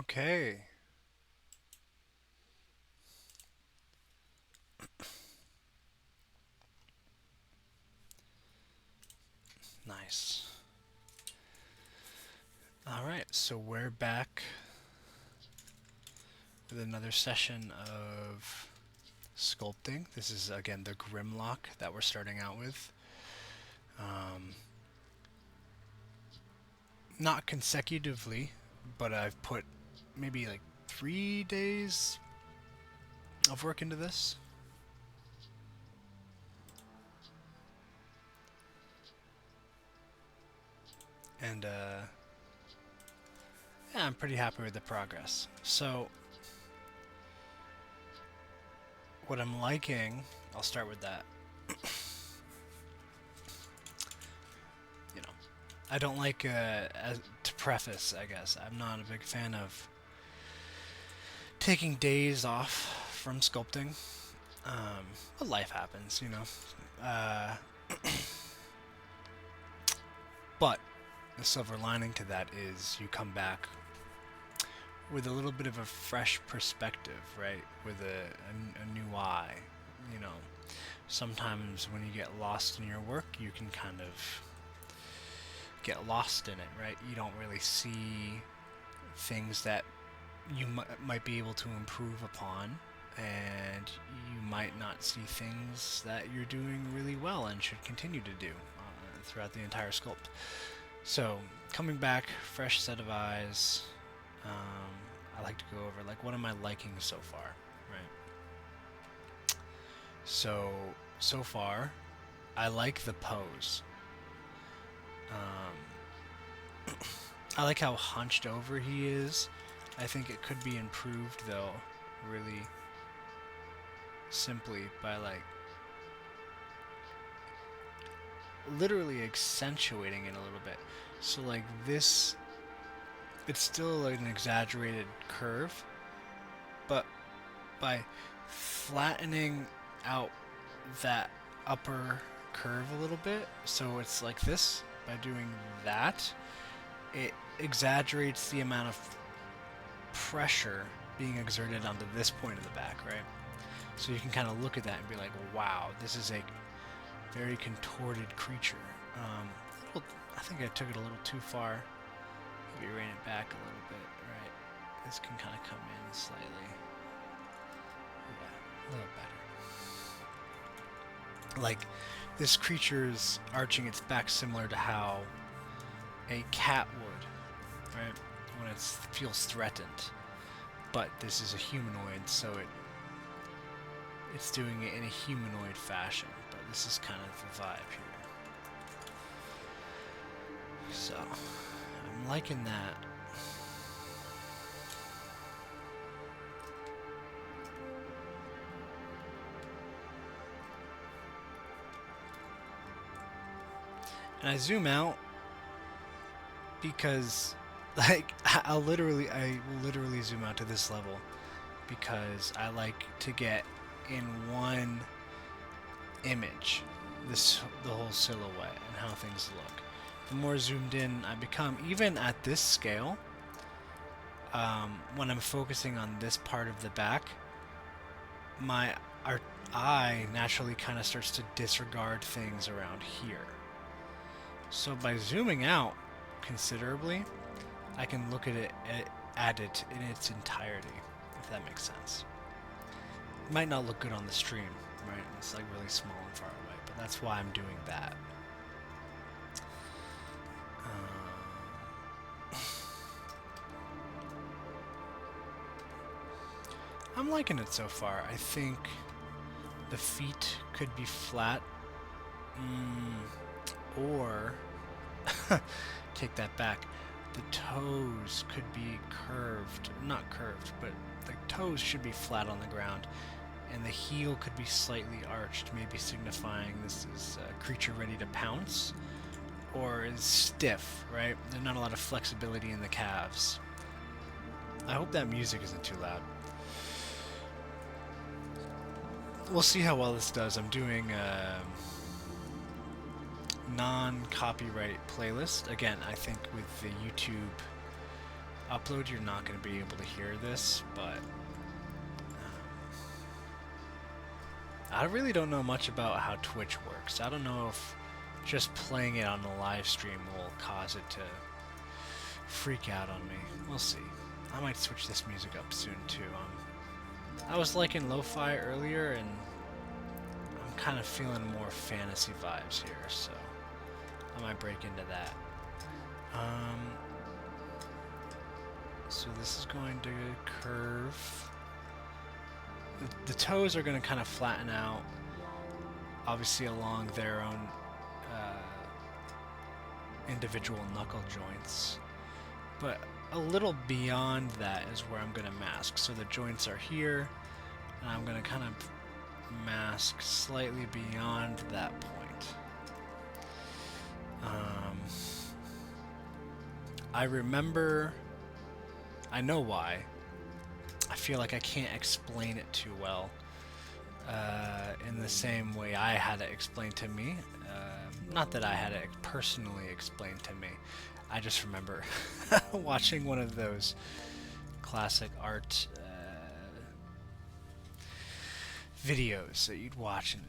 Okay. Nice. Alright, so we're back with another session of sculpting. This is again the Grimlock that we're starting out with. Not consecutively, but I've put maybe like 3 days of work into this. And yeah, I'm pretty happy with the progress. So, what I'm liking, I'll start with that. You know, I don't like, to preface, I guess, I'm not a big fan of taking days off from sculpting. But life happens, you know. But the silver lining to that is you come back with a little bit of a fresh perspective, right? With a new eye, you know. Sometimes when you get lost in your work, you can kind of get lost in it, right? You don't really see things that you might be able to improve upon, and you might not see things that you're doing really well and should continue to do throughout the entire sculpt. So, coming back, fresh set of eyes. I like to go over, like, what am I liking so far, right? So far, I like the pose. I like how hunched over he is. I think it could be improved, though, really simply by, like, literally accentuating it a little bit. So, like, this, it's still like an exaggerated curve, but by flattening out that upper curve a little bit, so it's like this, by doing that, it exaggerates the amount of pressure being exerted onto this point of the back, right? So you can kind of look at that and be like, wow, this is a very contorted creature. I think I took it a little too far. Maybe rein it back a little bit, right? This can kind of come in slightly. Yeah, a little better. Like, this creature's arching its back similar to how a cat would, right? When it feels threatened. But this is a humanoid, so it's doing it in a humanoid fashion. But this is kind of the vibe here. So, I'm liking that. And I zoom out because, like, I will literally zoom out to this level because I like to get in one image the whole silhouette and how things look. The more zoomed in I become, even at this scale, when I'm focusing on this part of the back, my eye naturally kind of starts to disregard things around here. So by zooming out considerably, I can look at it in its entirety, if that makes sense. It might not look good on the stream, right? It's like really small and far away, but that's why I'm doing that. I'm liking it so far. I think the feet could be flat, or take that back. The toes could be curved, not curved, but the toes should be flat on the ground, and the heel could be slightly arched, maybe signifying this is a creature ready to pounce, or is stiff, right? There's not a lot of flexibility in the calves. I hope that music isn't too loud. We'll see how well this does. I'm doing a non-copyright playlist. Again, I think with the YouTube upload, you're not going to be able to hear this, but I really don't know much about how Twitch works. I don't know if just playing it on the live stream will cause it to freak out on me. We'll see. I might switch this music up soon too. I was liking lo-fi earlier, and I'm kind of feeling more fantasy vibes here, so I might break into that. So this is going to curve. The toes are going to kind of flatten out, obviously along their own individual knuckle joints, but a little beyond that is where I'm going to mask. So the joints are here, and I'm going to kind of mask slightly beyond that point. I remember, I know why. I feel like I can't explain it too well in the same way I had it explained to me. Not that I had it personally explained to me. I just remember watching one of those classic art videos that you'd watch, and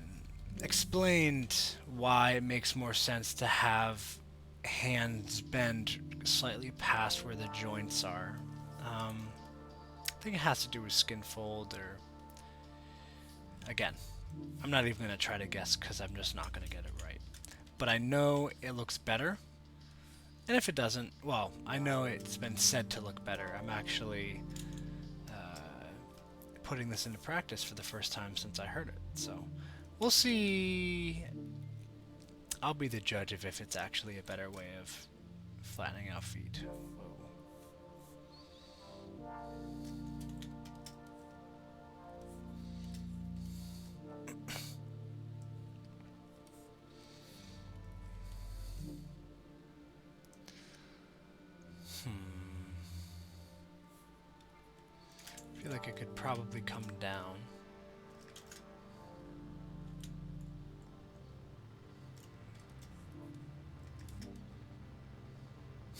explained why it makes more sense to have hands bend slightly past where the joints are. I think it has to do with skin fold, or again, I'm not even going to try to guess because I'm just not going to get it right. But I know it looks better, and if it doesn't, well, I know it's been said to look better. I'm actually putting this into practice for the first time since I heard it, so we'll see. I'll be the judge of if it's actually a better way of flattening out feet. I feel like it could probably come down.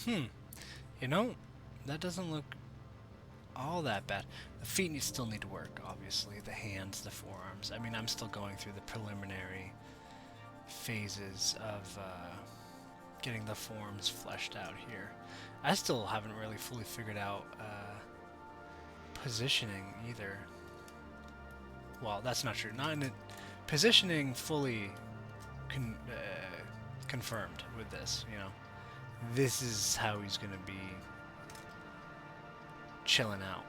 You know, that doesn't look all that bad. The feet still need to work, obviously. The hands, the forearms. I mean, I'm still going through the preliminary phases of getting the forms fleshed out here. I still haven't really fully figured out positioning either. Well, that's not true. Not in it. Positioning fully confirmed with this, you know. This is how he's going to be chilling out.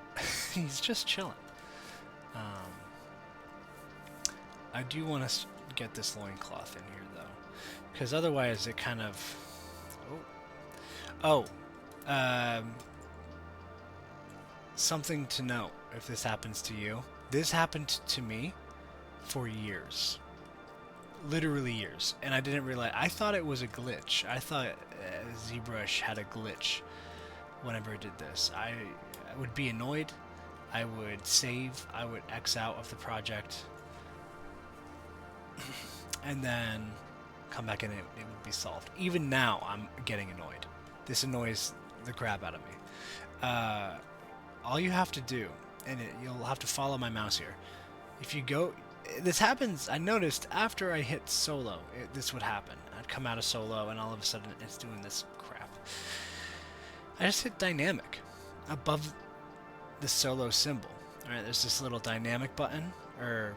He's just chilling. I do want to get this loincloth in here, though, because otherwise it kind of... something to note if this happens to you. This happened to me for years. Literally years. And I didn't realize. I thought it was a glitch. I thought Zbrush had a glitch whenever it did this. I would be annoyed. I would save. I would X out of the project. And then come back and it would be solved. Even now, I'm getting annoyed. This annoys the crap out of me. All you have to do, and you'll have to follow my mouse here. If you go... This happens, I noticed, after I hit solo. This would happen. I'd come out of solo, and all of a sudden it's doing this crap. I just hit dynamic above the solo symbol. Alright, there's this little dynamic button, or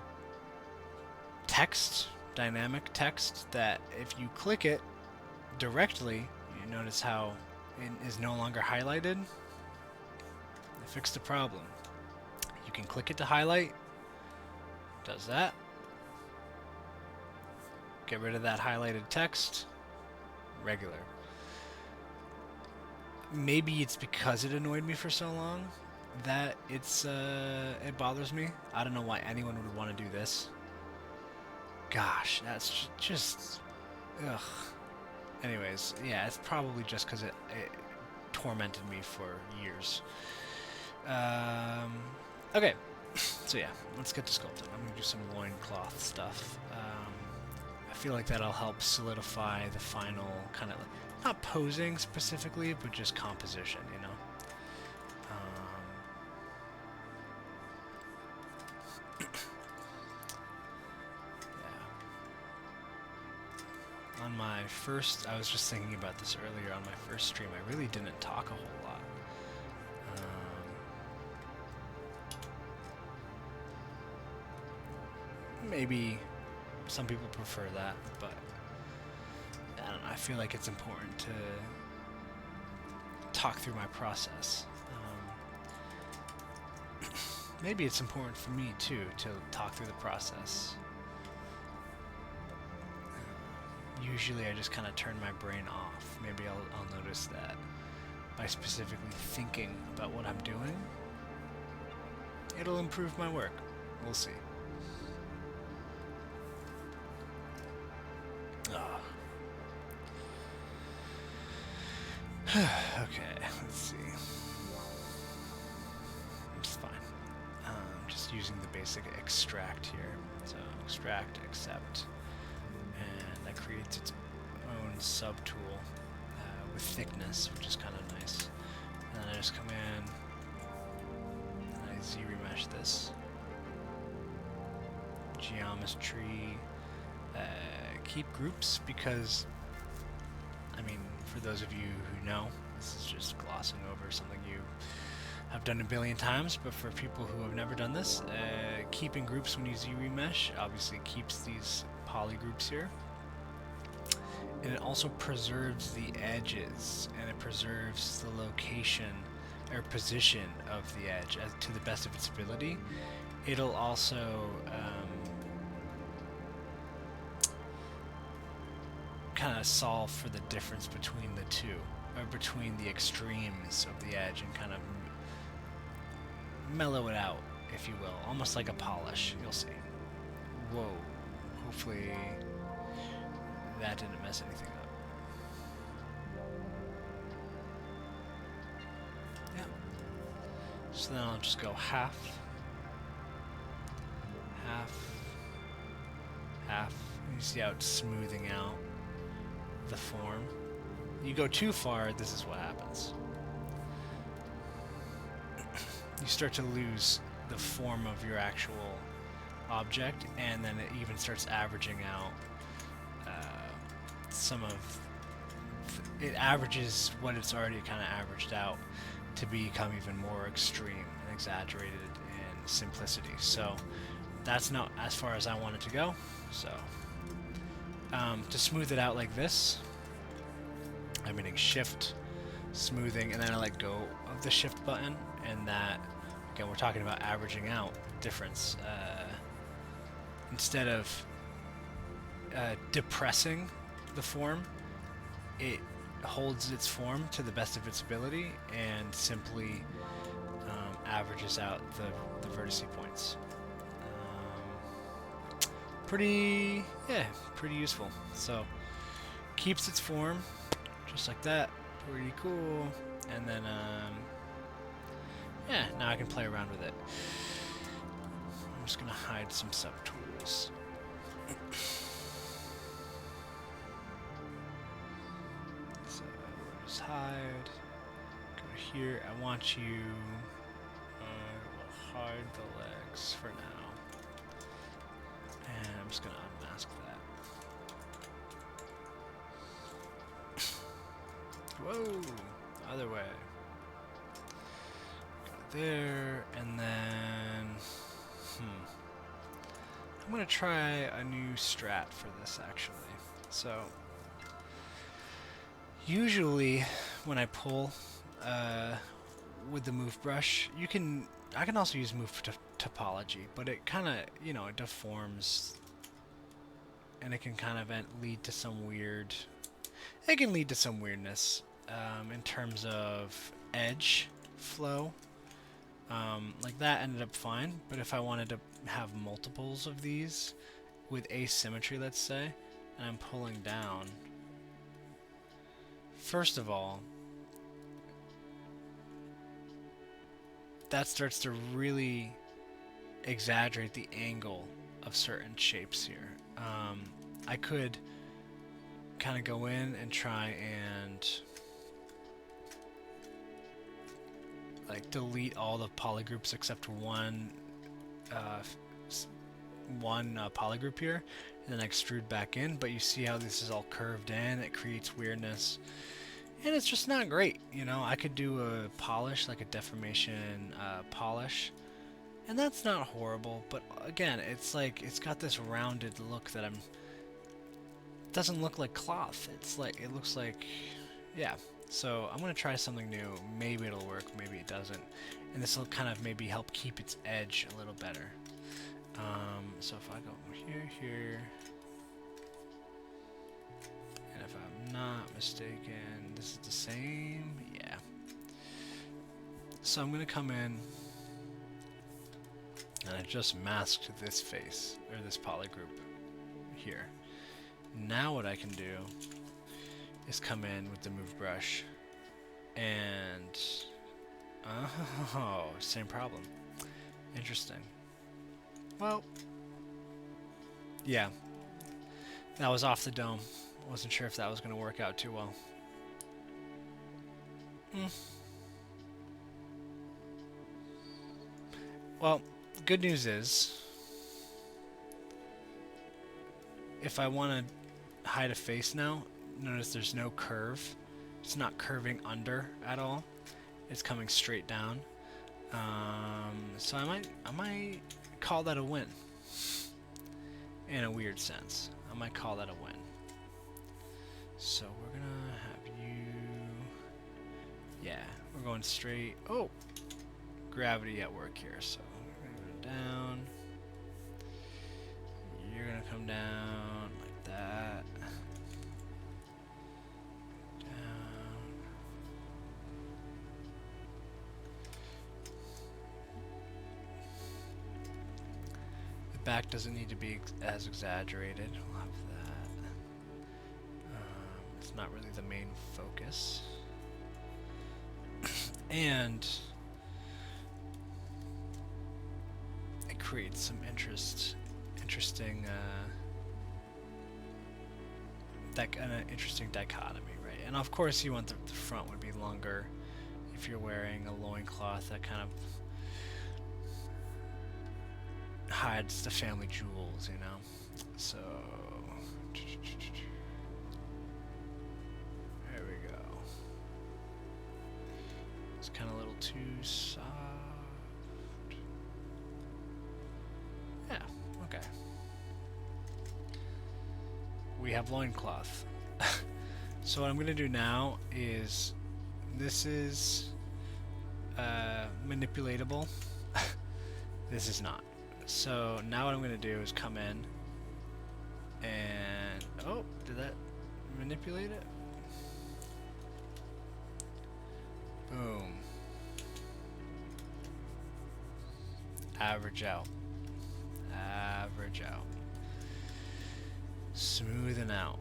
text, dynamic text, that if you click it directly, you notice how it is no longer highlighted. I fixed the problem. You can click it to highlight. Does that. Get rid of that highlighted text. Regular. Maybe it's because it annoyed me for so long that it bothers me. I don't know why anyone would want to do this. Gosh, that's just... Ugh. Anyways, yeah, it's probably just because it tormented me for years. Okay. So yeah, let's get to sculpting. I'm going to do some loincloth stuff. I feel like that'll help solidify the final kind of, not posing specifically, but just composition, you know? my first, I was just thinking about this earlier on my first stream, I really didn't talk a whole lot. Maybe some people prefer that, but I don't know, I feel like it's important to talk through my process. Maybe it's important for me too to talk through the process. Usually I just kind of turn my brain off. Maybe I'll notice that by specifically thinking about what I'm doing, it'll improve my work. We'll see. Okay, let's see. It's fine. Just using the basic extract here. So extract, accept, and that creates its own subtool with thickness, which is kind of nice. And then I just come in and I Z-remesh this. Geometry. Keep groups because, I mean, for those of you who know, this is just glossing over something you have done a billion times, but for people who have never done this, keeping groups when you Z-remesh obviously keeps these poly groups here. And it also preserves the edges, and it preserves the location or position of the edge to the best of its ability. It'll also kind of solve for the difference between the two, or between the extremes of the edge, and kind of mellow it out, if you will, almost like a polish. You'll see. Whoa, hopefully that didn't mess anything up. Yeah. So then I'll just go half, half, half. You see how it's smoothing out the form. You go too far, this is what happens. You start to lose the form of your actual object, and then it even starts averaging out it averages what it's already kind of averaged out to become even more extreme and exaggerated in simplicity. So that's not as far as I want it to go. So to smooth it out like this, I'm hitting shift, smoothing, and then I let go of the shift button, and that, again, we're talking about averaging out difference. Instead of depressing the form, it holds its form to the best of its ability and simply averages out the vertice points. Pretty useful. So keeps its form just like that. Pretty cool. And then yeah, now I can play around with it. I'm just gonna hide some subtools. So just hide. Go here. I want you. We'll hide the legs for now. And I'm just gonna unmask that. Whoa! Other way. Go there, and then I'm gonna try a new strat for this actually. So usually when I pull with the move brush, I can also use move topology, but it kind of, it deforms, and it can kind of lead to some weird. It can lead to some weirdness in terms of edge flow. Like that ended up fine, but if I wanted to have multiples of these with asymmetry, let's say, and I'm pulling down, first of all, that starts to really exaggerate the angle of certain shapes here. I could kind of go in and try and like delete all the polygroups except one one polygroup here, and then extrude back in, but you see how this is all curved in, it creates weirdness. And it's just not great, you know. I could do a polish, like a deformation polish, and that's not horrible, but again, it's like, it's got this rounded look that it doesn't look like cloth. It's like, it looks like, yeah. So I'm gonna try something new. Maybe it'll work, maybe it doesn't. And this will kind of maybe help keep its edge a little better. So if I go here, and if I'm not mistaken, this is the same, yeah. So I'm gonna come in, and I just masked this face, or this polygroup here. Now what I can do is come in with the move brush, and oh, same problem. Interesting. Well, yeah, that was off the dome. Wasn't sure if that was going to work out too well. Well, good news is, if I want to hide a face now, notice there's no curve. It's not curving under at all. It's coming straight down. So I might call that a win. In a weird sense, I might call that a win. So we're gonna have you. Yeah, we're going straight. Oh, gravity at work here. So we're gonna go down. You're gonna come down like that. Back doesn't need to be as exaggerated. We'll have that. It's not really the main focus. And it creates some interesting an interesting dichotomy, right? And of course you want the front would be longer if you're wearing a loincloth that kind of hides the family jewels, you know. So there we go. It's kind of a little too soft. Yeah, okay. We have loincloth. So what I'm gonna do now is, this is manipulatable. This is not. So now what I'm going to do is come in and, oh, did that manipulate it? Boom. Average out. Average out. Smoothen out.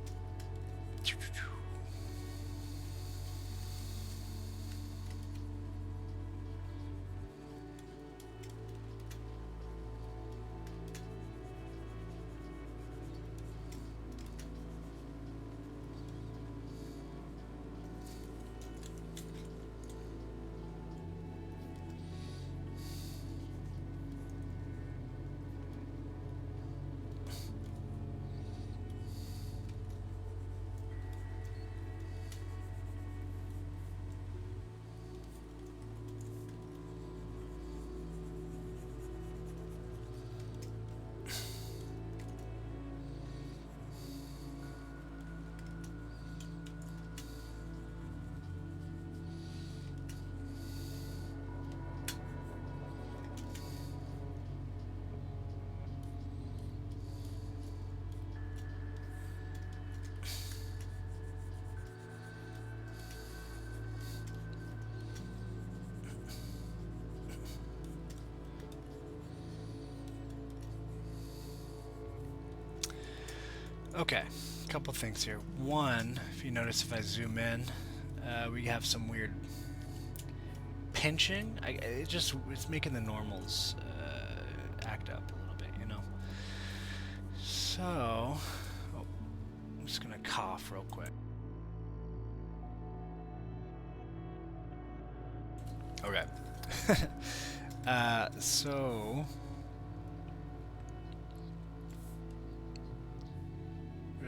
Okay, a couple things here. One, if you notice, if I zoom in, we have some weird pinching. It's making the normals act up a little bit, you know. So, oh, I'm just gonna cough real quick. Okay.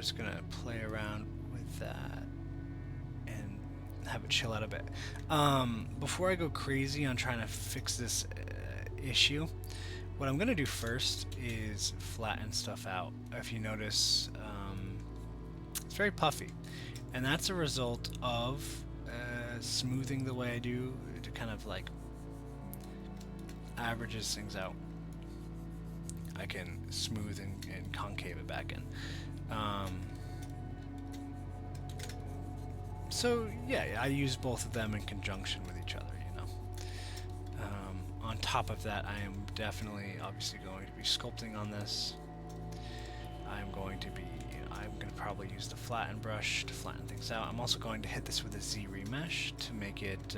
just gonna play around with that and have it chill out a bit. Before I go crazy on trying to fix this issue, what I'm gonna do first is flatten stuff out. If you notice, it's very puffy, and that's a result of smoothing the way I do to kind of like averages things out. I can smooth and concave it back in. So yeah, I use both of them in conjunction with each other, you know. On top of that, I am definitely, obviously, going to be sculpting on this. I'm going to probably use the flatten brush to flatten things out. I'm also going to hit this with a Z remesh to make it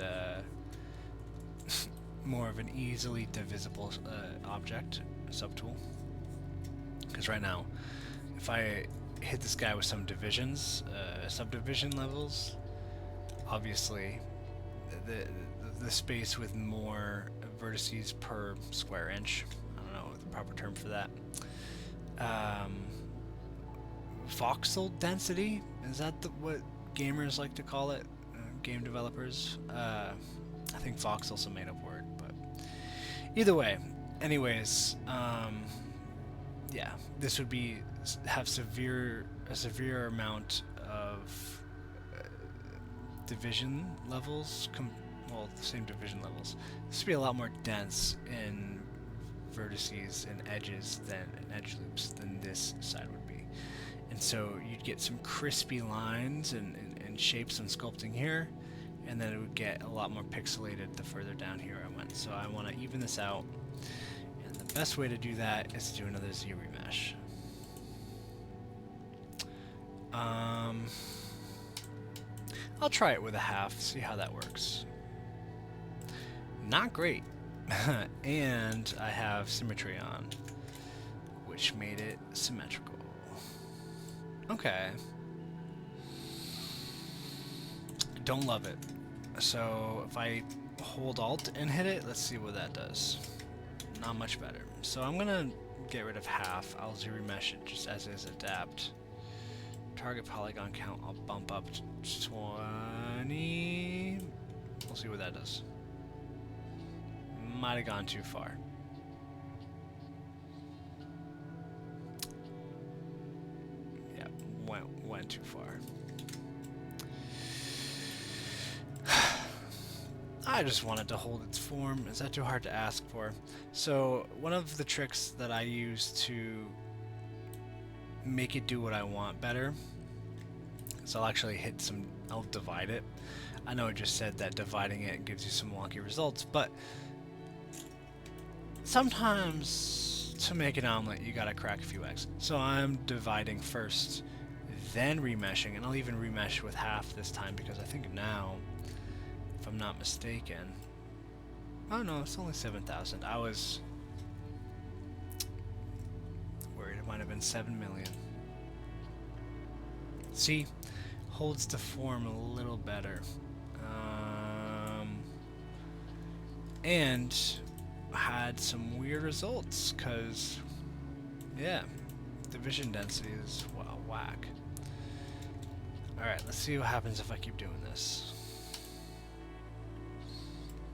more of an easily divisible object, subtool. Because right now, if I hit this guy with some divisions, subdivision levels, obviously the space with more vertices per square inch, I don't know the proper term for that, voxel density, is that what gamers like to call it, game developers? I think voxel's a made up word, but either way, anyways, yeah, this would have a severe amount of division levels, well, the same division levels. This would be a lot more dense in vertices and edges and edge loops than this side would be. And so you'd get some crispy lines and shapes and sculpting here, and then it would get a lot more pixelated the further down here I went. So I want to even this out, and the best way to do that is to do another Z remesh. I'll try it with a half, see how that works. Not great. And I have symmetry on, which made it symmetrical. Okay. Don't love it. So if I hold Alt and hit it, let's see what that does. Not much better. So I'm gonna get rid of half. I'll Z remesh it just as is, adapt. Target polygon count, I'll bump up to 20. We'll see what that does. Might have gone too far. Yeah, went too far. I just wanted to hold its form. Is that too hard to ask for? So one of the tricks that I use to make it do what I want better, so I'll actually I'll divide it. I know I just said that dividing it gives you some wonky results, but sometimes to make an omelet you gotta crack a few eggs. So I'm dividing first, then remeshing, and I'll even remesh with half this time because I think now, if I'm not mistaken, oh no, it's only 7,000. I was worried it might have been 7 million. See, holds the form a little better, and had some weird results because, yeah, division density is whack. Alright, let's see what happens if I keep doing this.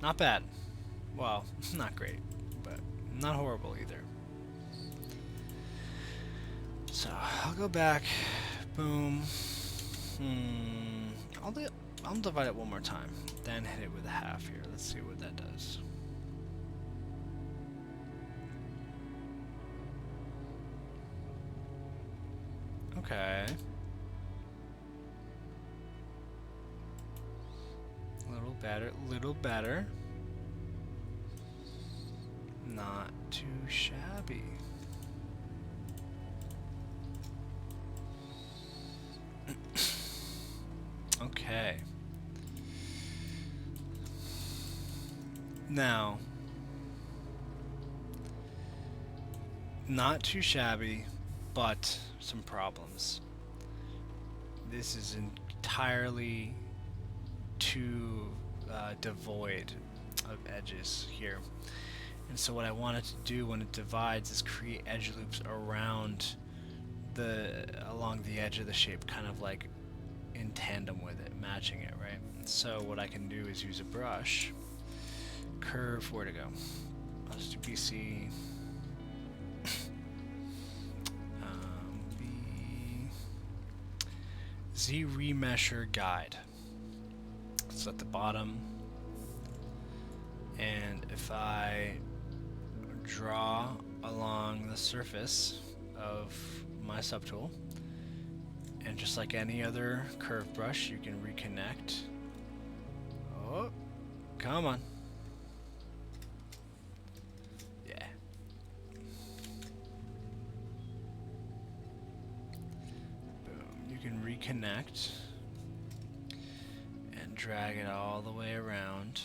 Not bad. Well, not great, but not horrible either. So I'll go back. Boom. I'll divide it one more time, then hit it with a half here. Let's see what that does. Okay. Little better. Not too shabby. Okay. Now, not too shabby, but some problems. This is entirely too devoid of edges here. And so what I wanted to do when it divides is create edge loops around along the edge of the shape, kind of like in tandem with it, matching it, right? So what I can do is use a brush, curve, where to go? I'll just do BC, Z remesher guide. So at the bottom, and if I draw along the surface of my subtool, and just like any other curve brush, you can reconnect. Oh, come on. Yeah. Boom. You can reconnect and drag it all the way around.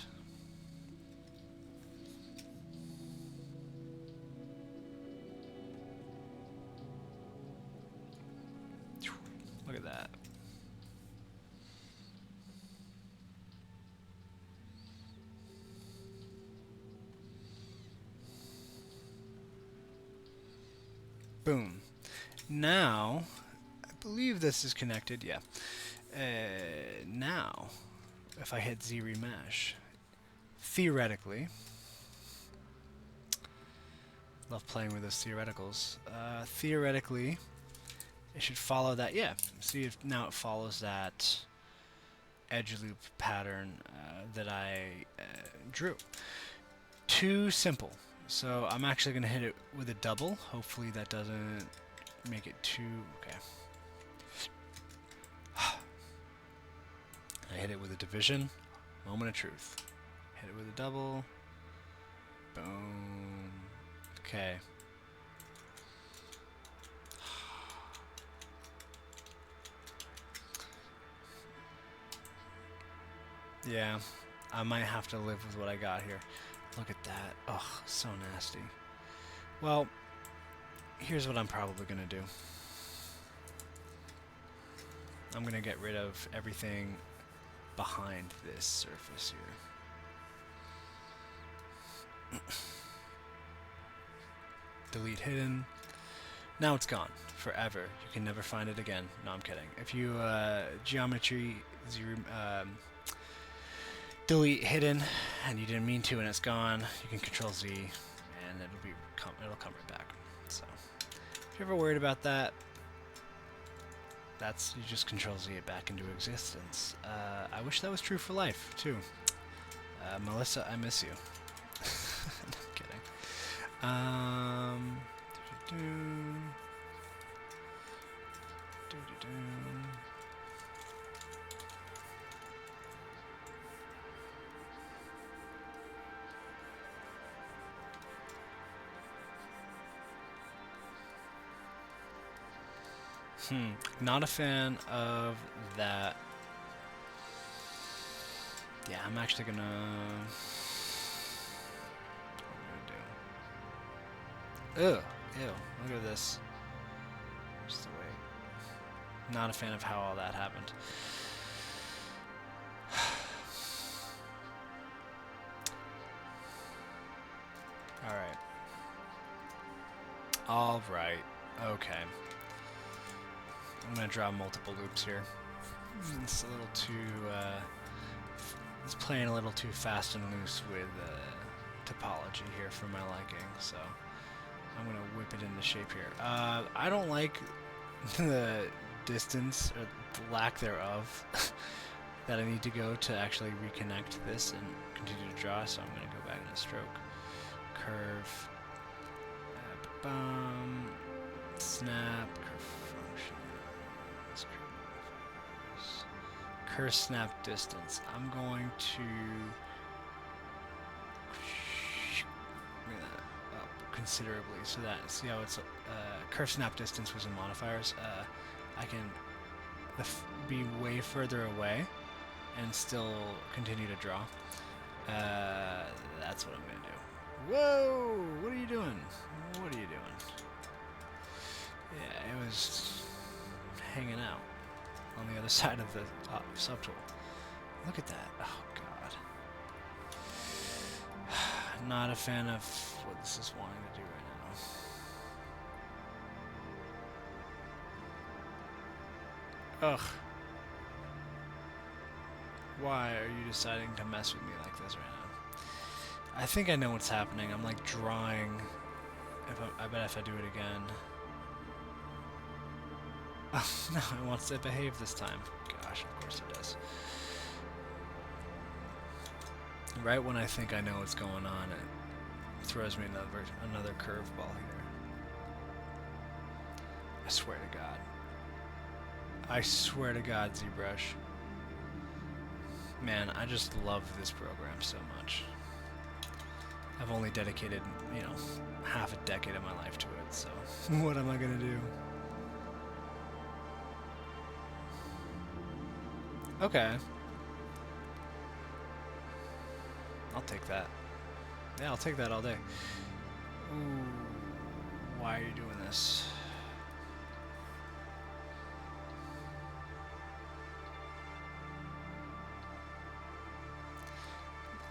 Look at that. Boom. Now, I believe this is connected, yeah. Now, if I hit Z remesh, theoretically, love playing with those theoreticals, theoretically, it should follow that, yeah. See if now it follows that edge loop pattern that I drew. Too simple. So I'm actually going to hit it with a double. Hopefully that doesn't make it too... Okay. I hit it with a division. Moment of truth. Hit it with a double. Boom. Okay. Yeah, I might have to live with what I got here. Look at that. Ugh, so nasty. Well, here's what I'm probably going to do. I'm going to get rid of everything behind this surface here. Delete hidden. Now it's gone. Forever. You can never find it again. No, I'm kidding. If you geometry delete hidden and you didn't mean to and it's gone, you can Control Z and it'll come right back. So if you're ever worried about that, you just Control Z it back into existence. I wish that was true for life too. Melissa, I miss you. No, I'm kidding. Not a fan of that. Yeah, I'm actually gonna... What am I gonna do? Ugh, ew, look at this. Just the way. Not a fan of how all that happened. Alright. Alright, okay. I'm going to draw multiple loops here. It's a little too, it's playing a little too fast and loose with topology here for my liking, so I'm going to whip it into shape here. I don't like the distance, or the lack thereof, that I need to go to actually reconnect this and continue to draw, so I'm going to go back into stroke, curve, snap, curve function. Curve snap distance. I'm going to bring that up considerably so that, see how it's curve snap distance was in modifiers. I can be way further away and still continue to draw. That's what I'm going to do. Whoa! What are you doing? What are you doing? Yeah, it was hanging out on the other side of the subtool. Look at that. Oh, God. Not a fan of what this is wanting to do right Ugh. Why are you deciding to mess with me like this right now? I think I know what's happening. I'm like drawing. I bet if I do it again. Oh, no, it wants to behave this time. Gosh, of course it does. Right when I think I know what's going on, it throws me another curveball here. I swear to God. I swear to God, Zbrush. Man, I just love this program so much. I've only dedicated, you know, half a decade of my life to it, so what am I gonna do? Okay. I'll take that. Yeah, I'll take that all day. Ooh, why are you doing this?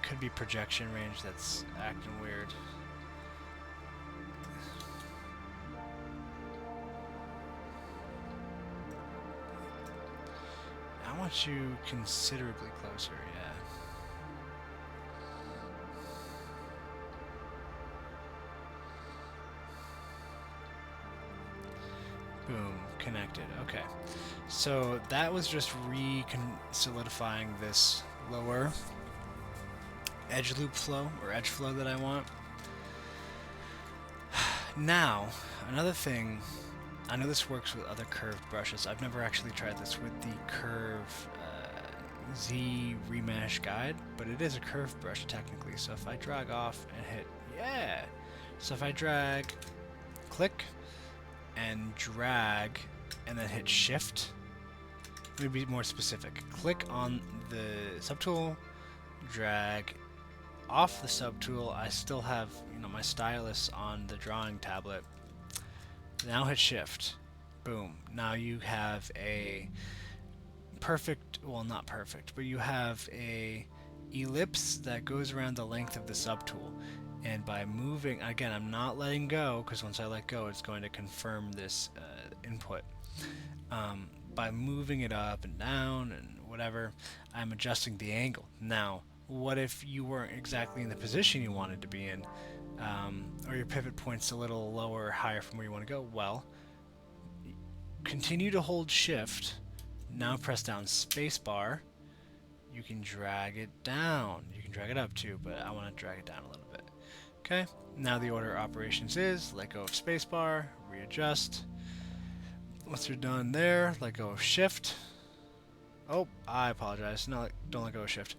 Could be projection range that's acting weird. I want you considerably closer, yeah. Boom, connected. Okay. So that was just solidifying this lower edge loop flow, or edge flow that I want. Now, another thing, I know this works with other curved brushes. I've never actually tried this with the Curve Z Remesh Guide, but it is a curved brush technically. So if I drag off and hit, yeah. So if I drag, click, and drag, and then hit Shift, let me be more specific. Click on the subtool, drag off the subtool. I still have, you know, my stylus on the drawing tablet. Now hit Shift. Boom. Now you have a perfect, well, not perfect, but you have a ellipse that goes around the length of the subtool. And by moving, again, I'm not letting go, because once I let go, it's going to confirm this input. By moving it up and down and whatever, I'm adjusting the angle. Now, what if you weren't exactly in the position you wanted to be in, or your pivot point's a little lower or higher from where you want to go? Well, continue to hold Shift. Now press down spacebar. You can drag it down. You can drag it up too, but I want to drag it down a little bit. Okay, now the order of operations is let go of spacebar, readjust. Once you're done there, let go of Shift. Oh, I apologize. No, don't let go of Shift.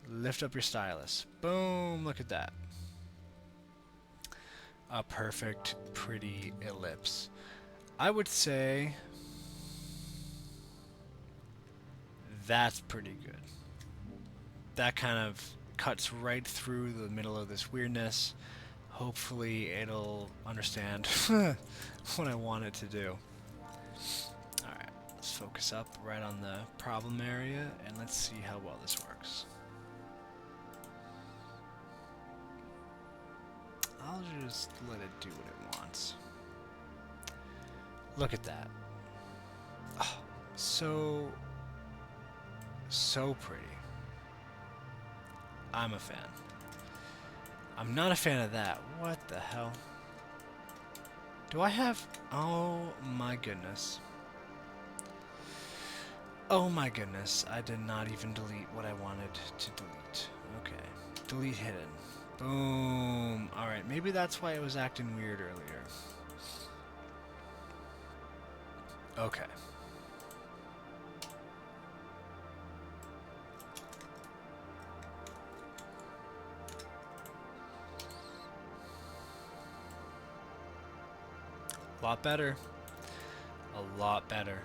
Lift up your stylus. Boom, look at that. A perfect, pretty ellipse. I would say that's pretty good. That kind of cuts right through the middle of this weirdness. Hopefully it'll understand what I want it to do. Alright, let's focus up right on the problem area and let's see how well this works. I'll just let it do what it wants. Look at that. Oh, so pretty. I'm a fan. I'm not a fan of that. What the hell? Do I have... Oh my goodness. Oh my goodness. I did not even delete what I wanted to delete. Okay. Delete hidden. Boom. Alright, maybe that's why it was acting weird earlier. Okay. A lot better. A lot better.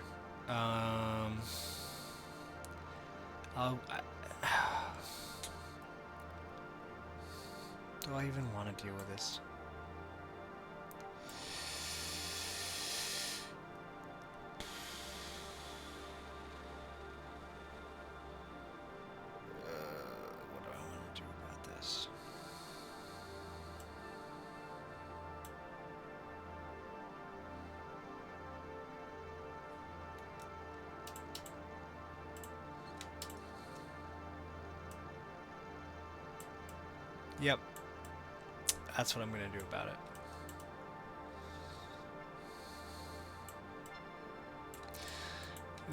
Do I even want to deal with this? What do I want to do about this? Yep, that's what I'm going to do about it.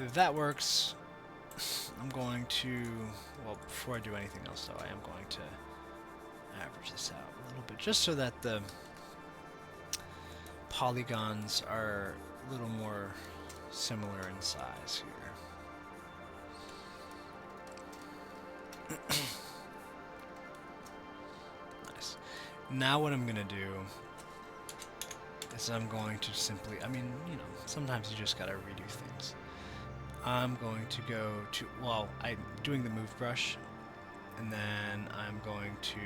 If that works, I'm going to, well, before I do anything else though, I am going to average this out a little bit, just so that the polygons are a little more similar in size here. Nice. Now what I'm going to do is I'm going to simply, I mean, you know, sometimes you just got to redo things. I'm going to go to, well, I'm doing the move brush, and then I'm going to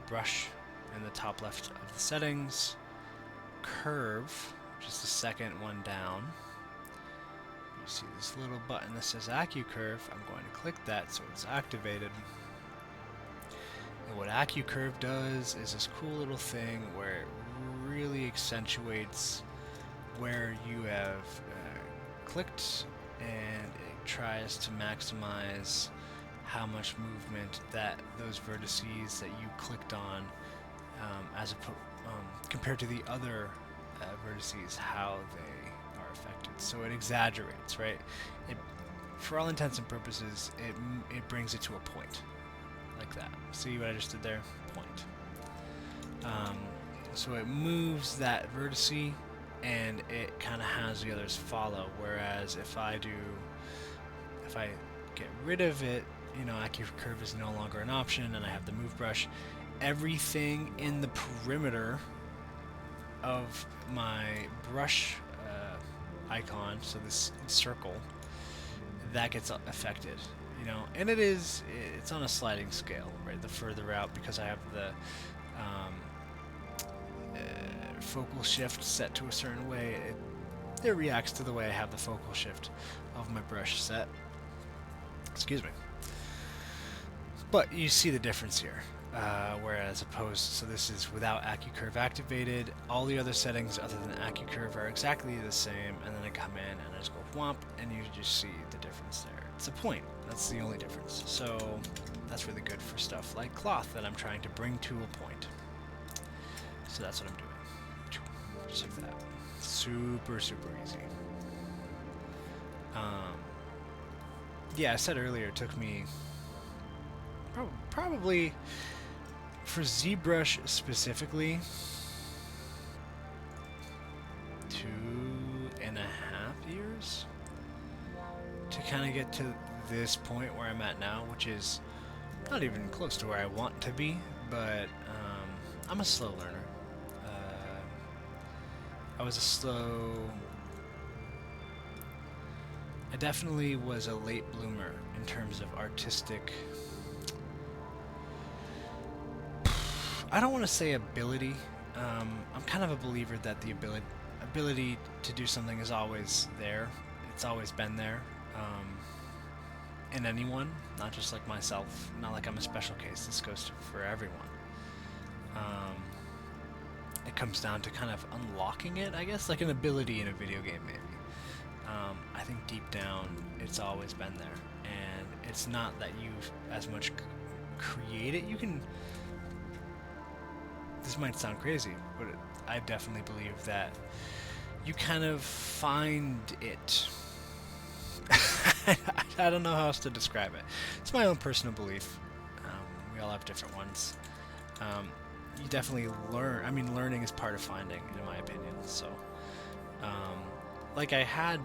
brush in the top left of the settings, curve, which is the second one down. You see this little button that says AccuCurve. I'm going to click that so it's activated. And what AccuCurve does is this cool little thing where it really accentuates where you have clicked, and it tries to maximize how much movement that those vertices that you clicked on, compared to the other vertices, how they are affected. So it exaggerates, right? It, for all intents and purposes, it brings it to a point, like that. See what I just did there? Point. So it moves that vertice, and it kind of has the others follow. Whereas if I get rid of it, you know, AccuCurve is no longer an option, and I have the move brush, everything in the perimeter of my brush icon, so this circle, that gets affected, you know, and it's on a sliding scale, right? The further out, because I have the focal shift set to a certain way, it reacts to the way I have the focal shift of my brush set. Excuse me. But you see the difference here. Whereas opposed, so this is without AccuCurve activated. All the other settings other than AccuCurve are exactly the same, and then I come in and I just go whomp, and you just see the difference there. It's a point. That's the only difference. So that's really good for stuff like cloth that I'm trying to bring to a point. So that's what I'm doing. Just like that. Super, super easy. Yeah, I said earlier it took me probably, for ZBrush specifically, 2.5 years to kind of get to this point where I'm at now, which is not even close to where I want to be, but I'm a slow learner. I definitely was a late bloomer in terms of artistic, I don't want to say ability. I'm kind of a believer that the ability to do something is always there. It's always been there. In anyone, not just like myself. Not like I'm a special case. This goes for everyone. It comes down to kind of unlocking it, I guess, like an ability in a video game, maybe. I think deep down, it's always been there, and it's not that you as much create it. You can. This might sound crazy, but I definitely believe that you kind of find it. I don't know how else to describe it. It's my own personal belief. We all have different ones. You definitely learn. I mean, learning is part of finding, in my opinion. So, like I had,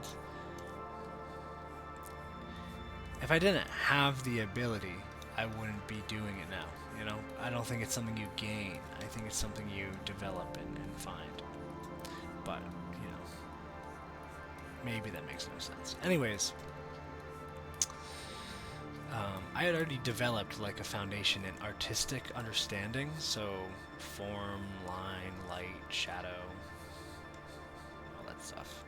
if I didn't have the ability, I wouldn't be doing it now. You know, I don't think it's something you gain. I think it's something you develop and find. But, you know, maybe that makes no sense. Anyways, I had already developed like a foundation in artistic understanding, so form, line, light, shadow, all that stuff.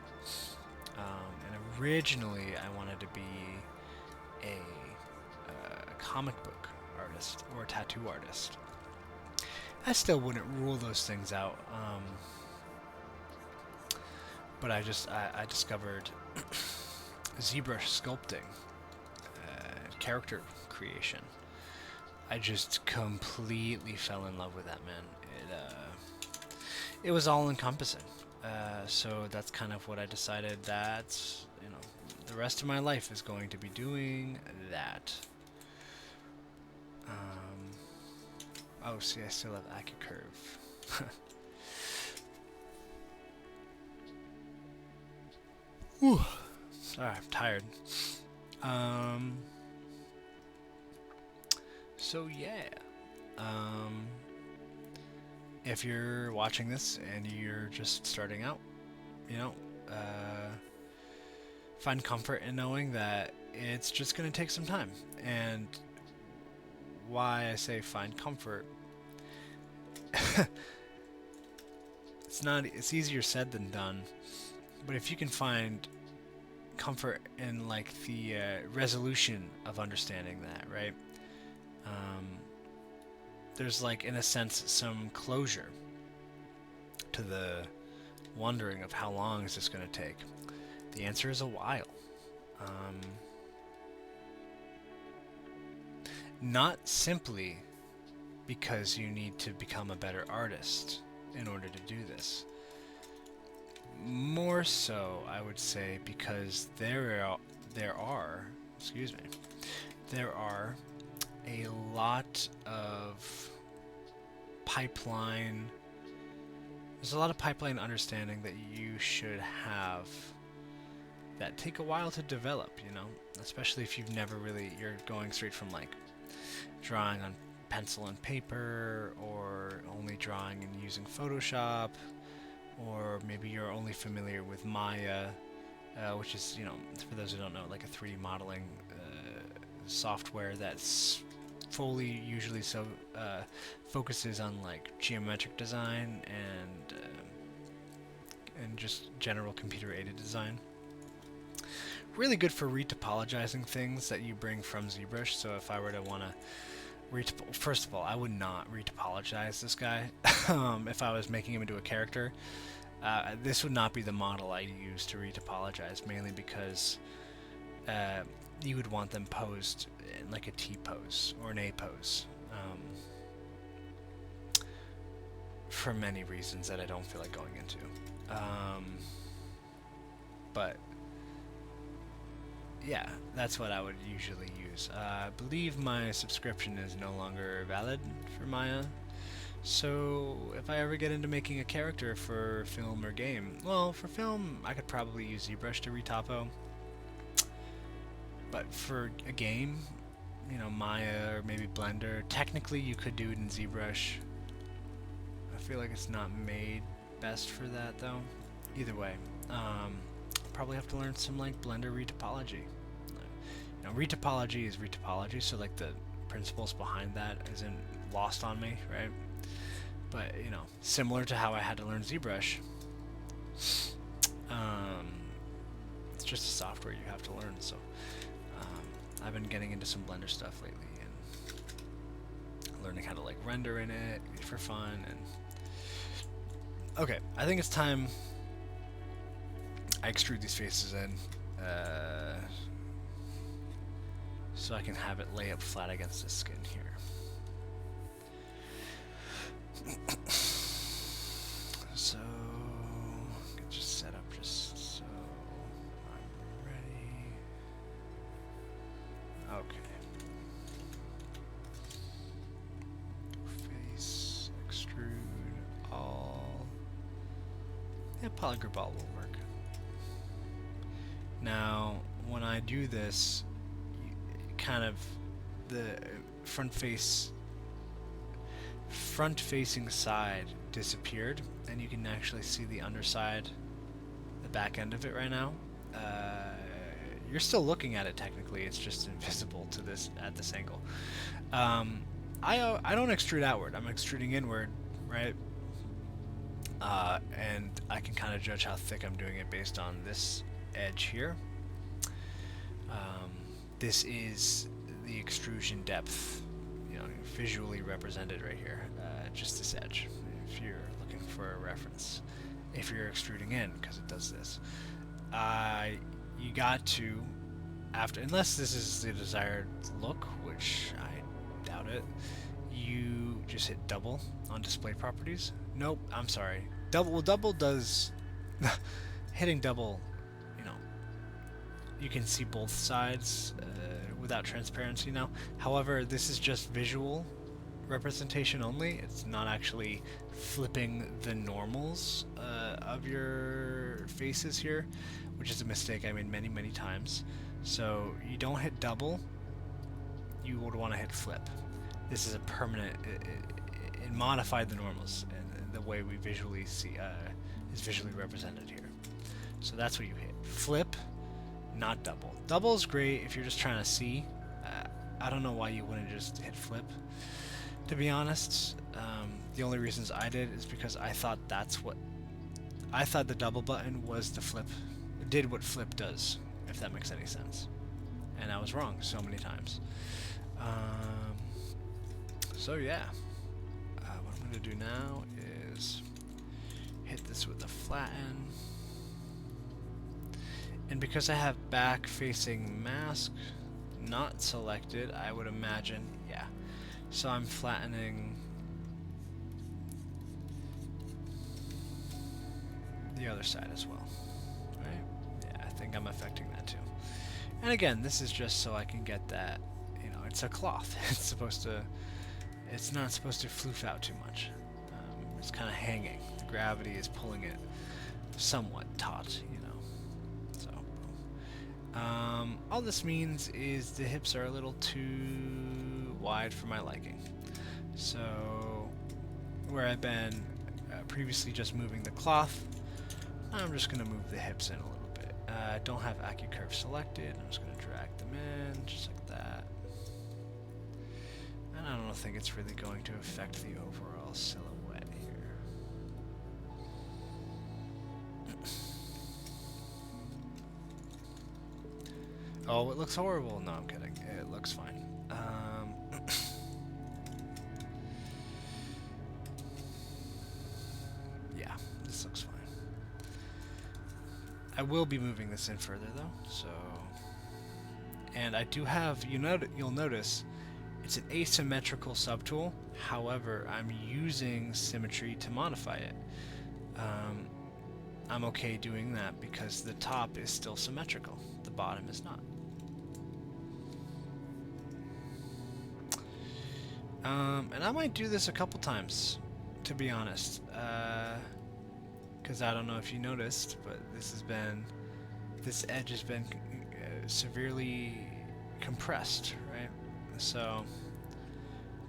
And originally I wanted to be a comic book artist or a tattoo artist. I still wouldn't rule those things out, but I discovered Zbrush sculpting, character creation, I just completely fell in love with that, man. It was all encompassing. So that's kind of what I decided that, you know, the rest of my life is going to be doing that. Oh, see, I still have AccuCurve. Whew. Sorry, I'm tired. So yeah. If you're watching this and you're just starting out, you know, find comfort in knowing that it's just going to take some time. And why I say find comfort, it's easier said than done. But if you can find comfort in like the resolution of understanding that, right? There's like, in a sense, some closure to the wondering of how long is this going to take. The answer is a while. Not simply because you need to become a better artist in order to do this. More so, I would say, because there are a lot of pipeline. There's a lot of pipeline understanding that you should have that take a while to develop, you know, especially if you've never really, you're going straight from like drawing on pencil and paper, or only drawing and using Photoshop, or maybe you're only familiar with Maya, which is, you know, for those who don't know, like a 3D modeling software that's fully usually focuses on like geometric design and just general computer-aided design. Really good for retopologizing things that you bring from Zbrush. So if I were to want to first of all, I would not retopologize this guy. If I was making him into a character, this would not be the model I use to retopologize, mainly because you would want them posed in like a T pose or an A pose, for many reasons that I don't feel like going into. But yeah, that's what I would usually use. I believe my subscription is no longer valid for Maya, so if I ever get into making a character for film or game, well, for film I could probably use ZBrush to retopo, but for a game, you know, Maya or maybe Blender, technically you could do it in ZBrush. I feel like it's not made best for that though. Either way, probably have to learn some like Blender retopology. You know, retopology is retopology, so like the principles behind that isn't lost on me, right? But you know, similar to how I had to learn ZBrush, it's just a software you have to learn. So I've been getting into some Blender stuff lately and learning how to like render in it for fun. And okay, I think it's time I extrude these faces in, so I can have it lay up flat against the skin here. So, get just set up just so I'm ready. Okay. Face, extrude, all. Yeah, polygroup all will work. Now, when I do this, kind of the front-facing side disappeared, and you can actually see the underside, the back end of it right now. You're still looking at it technically; it's just invisible to this at this angle. I don't extrude outward; I'm extruding inward, right? And I can kind of judge how thick I'm doing it based on this edge here. This is the extrusion depth, you know, visually represented right here. Just this edge, if you're looking for a reference. If you're extruding in, because it does this. You got to, after, unless this is the desired look, which I doubt about it, you just hit double on display properties. Nope, I'm sorry. Double does hitting double, you know, you can see both sides without transparency now. However, this is just visual representation only. It's not actually flipping the normals of your faces here, which is a mistake I made many times. So you don't hit double, you would want to hit flip. This is a permanent, it modified the normals, and the way we visually see is visually represented here. So that's what you hit. Flip, not double. Double is great if you're just trying to see. I don't know why you wouldn't just hit flip, to be honest. The only reasons I did is because I thought the double button was the flip, did what flip does, if that makes any sense. And I was wrong so many times. So yeah, what I'm going to do now is hit this with a flatten. And because I have back facing mask not selected, I would imagine, yeah. So I'm flattening the other side as well, right? Yeah, I think I'm affecting that too. And again, this is just so I can get that, you know, it's a cloth. It's not supposed to floof out too much. It's kind of hanging. The gravity is pulling it somewhat taut, you know. So, all this means is the hips are a little too wide for my liking. So, where I've been previously just moving the cloth, I'm just going to move the hips in a little bit. I don't have AccuCurve selected. I'm just going to drag them in, just like that. And I don't think it's really going to affect the overall silhouette here. Oh, it looks horrible. No, I'm kidding. It looks fine. Yeah, this looks fine. I will be moving this in further though, so... And I do have, you'll notice, it's an asymmetrical subtool. However, I'm using symmetry to modify it. I'm okay doing that because the top is still symmetrical. The bottom is not. And I might do this a couple times, to be honest. Because I don't know if you noticed, but this edge has been severely compressed, right? So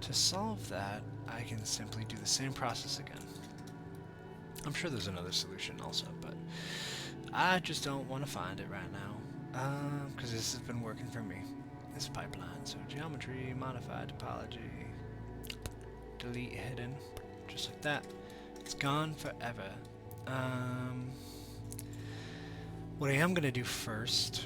to solve that, I can simply do the same process again. I'm sure there's another solution also, but I just don't want to find it right now, because this has been working for me, this pipeline. So geometry, modify topology, delete hidden, just like that. It's gone forever. What I am going to do first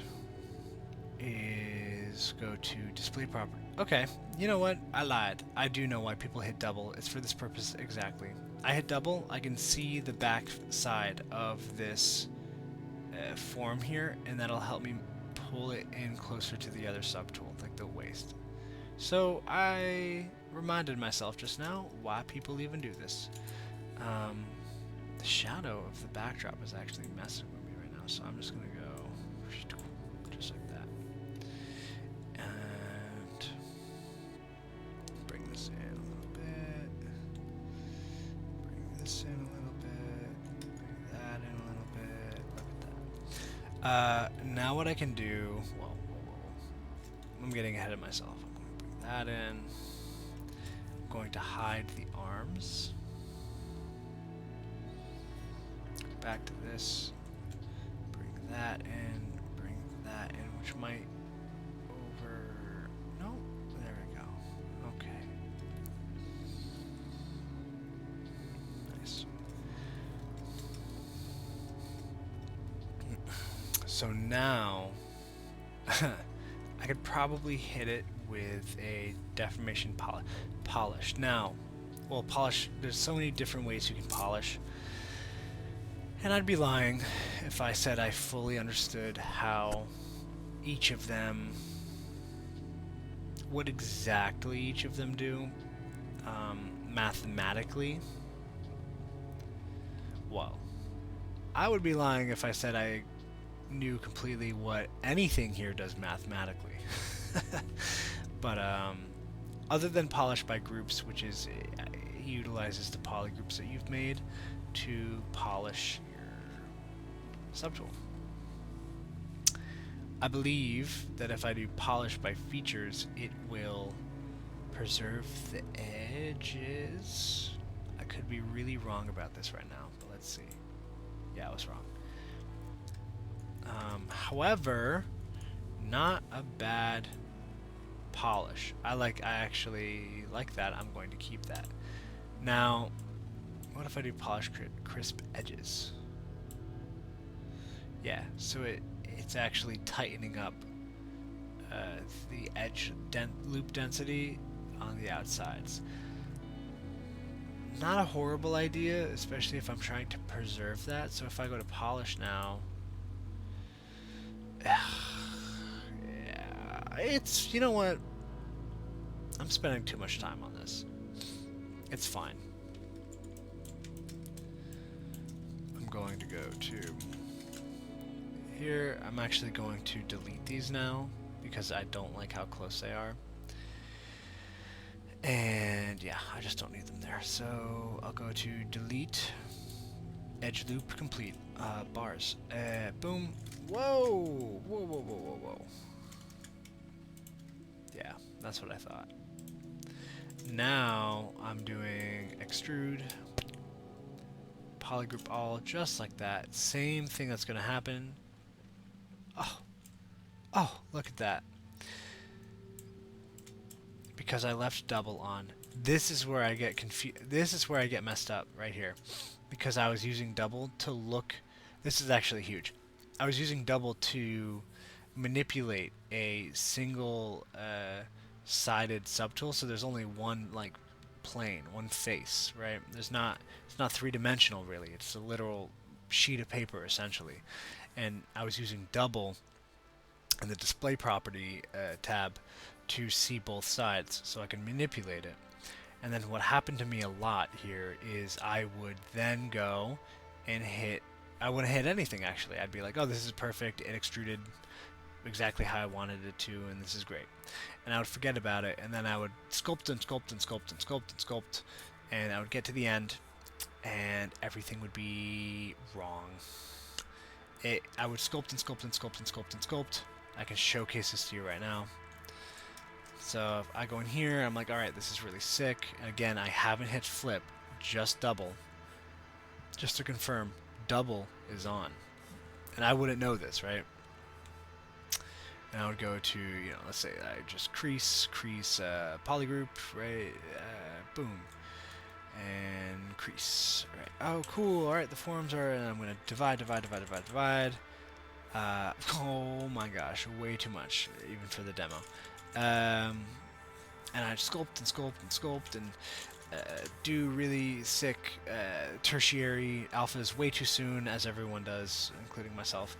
is go to display property. Okay, you know what? I lied. I do know why people hit double. It's for this purpose exactly. I hit double, I can see the back side of this form here, and that'll help me pull it in closer to the other subtool, like the waist. So I reminded myself just now why people even do this. The shadow of the backdrop is actually messing with me right now, so I'm just going to go just like that. And bring this in a little bit. Bring this in a little bit. Bring that in a little bit. Look at that. Now what I can do, well, I'm getting ahead of myself. I'm going to bring that in. I'm going to hide the arms. Back to this, bring that in, which might no, there we go, okay, nice. So now, I could probably hit it with a deformation polish. Now, well, polish, there's so many different ways you can polish. And I'd be lying if I said I fully understood how each of them what exactly each of them do mathematically, well, I would be lying if I said I knew completely what anything here does mathematically. But other than polish by groups, which is utilizes the polygroups that you've made to polish your subtool. I believe that if I do polish by features, it will preserve the edges. I could be really wrong about this right now, but let's see. Yeah, I was wrong. However, not a bad polish. I actually like that. I'm going to keep that. Now, what if I do polish crisp edges? Yeah, so it's actually tightening up the edge loop density on the outsides. Not a horrible idea, especially if I'm trying to preserve that. So if I go to polish now, yeah, it's, you know what? I'm spending too much time on this. It's fine. I'm going to go to here. I'm actually going to delete these now because I don't like how close they are. And yeah, I just don't need them there. So I'll go to delete, edge loop complete, bars. Boom. Whoa! Whoa, whoa, whoa, whoa, whoa. Yeah, that's what I thought. Now I'm doing extrude, polygroup all, just like that. Same thing that's going to happen. Oh, look at that. Because I left double on. This is where I get confused. This is where I get messed up right here. Because I was using double to look. This is actually huge. I was using double to manipulate a single sided subtool, so there's only one like plane, one face, right? It's not three-dimensional really. It's a literal sheet of paper essentially. And I was using double in the display property tab to see both sides so I can manipulate it. And then what happened to me a lot here is I would then go and I wouldn't hit anything actually. I'd be like, oh, this is perfect, it extruded exactly how I wanted it to, and this is great. And I would forget about it, and then I would sculpt and sculpt and sculpt and sculpt and sculpt, and I would get to the end, and everything would be wrong. I would sculpt and sculpt and sculpt and sculpt and sculpt. I can showcase this to you right now. So if I go in here, I'm like, alright, this is really sick. And again, I haven't hit flip, just double. Just to confirm, double is on. And I wouldn't know this, right? And I would go to, let's say I just crease polygroup, right? Boom. And crease, right? Oh, cool. Alright, the forms are, and I'm going to divide. Oh my gosh, way too much, even for the demo. And I sculpt and sculpt and sculpt and do really sick tertiary alphas way too soon, as everyone does, including myself.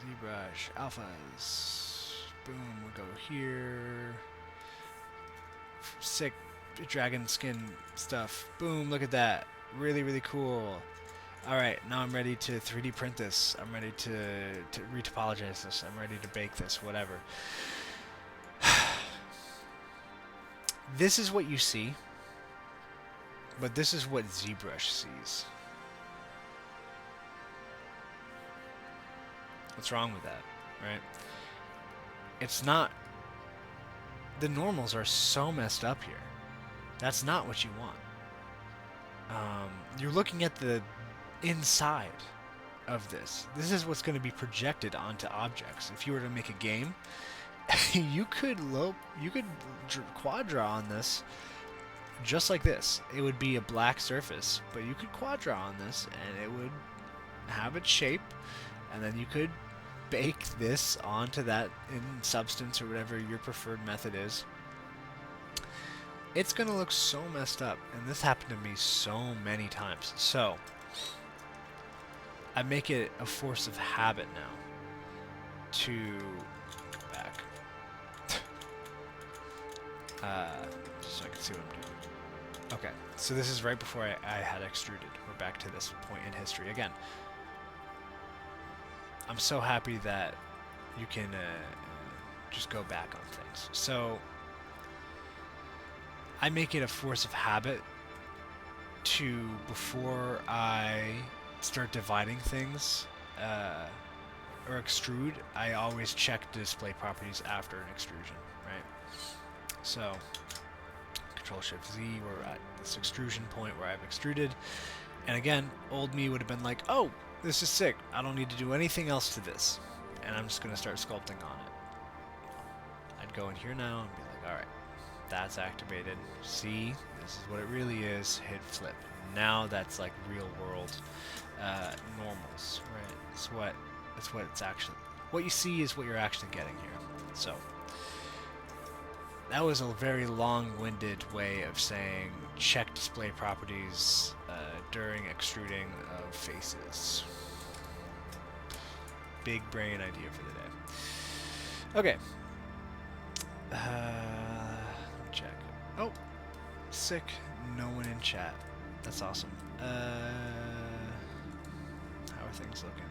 Zbrush, alphas, boom, we'll go here. Sick dragon skin stuff. Boom, look at that. Really, really cool. Alright, now I'm ready to 3D print this. I'm ready to retopologize this. I'm ready to bake this, whatever. This is what you see, but this is what Zbrush sees. What's wrong with that, right? It's not... The normals are so messed up here. That's not what you want. You're looking at the inside of this. This is what's going to be projected onto objects. If you were to make a game, you could quad draw on this just like this. It would be a black surface, but you could quad draw on this and it would have its shape, and then you could bake this onto that in Substance or whatever your preferred method is. It's gonna look so messed up, and this happened to me so many times. So I make it a force of habit now to go back. Just so I can see what I'm doing. Okay, so this is right before I had extruded. We're back to this point in history again. I'm so happy that you can just go back on things. So I make it a force of habit to, before I start dividing things or extrude, I always check the display properties after an extrusion, right? So Control-Shift-Z, we're at this extrusion point where I've extruded, and again, old me would have been like, oh, this is sick, I don't need to do anything else to this, and I'm just going to start sculpting on it. I'd go in here now and be like, alright, that's activated, see, this is what it really is, hit flip. Now that's like real world normals, right? It's what it's actually, what you see is what you're actually getting here. So that was a very long-winded way of saying check display properties during extruding of faces. Big brain idea for the day. Okay. Let me check. Oh, sick. No one in chat. That's awesome. How are things looking?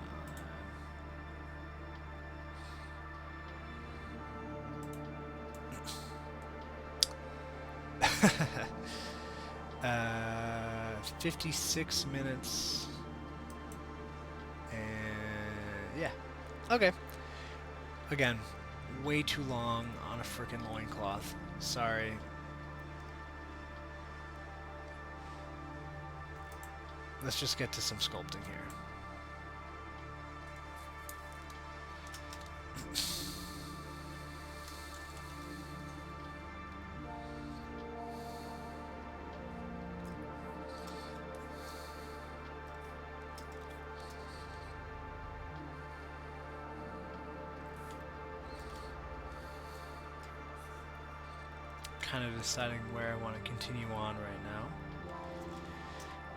56 minutes. And yeah. Okay. Again, way too long on a frickin' loincloth. Sorry. Let's just get to some sculpting here. Kind of deciding where I want to continue on right now.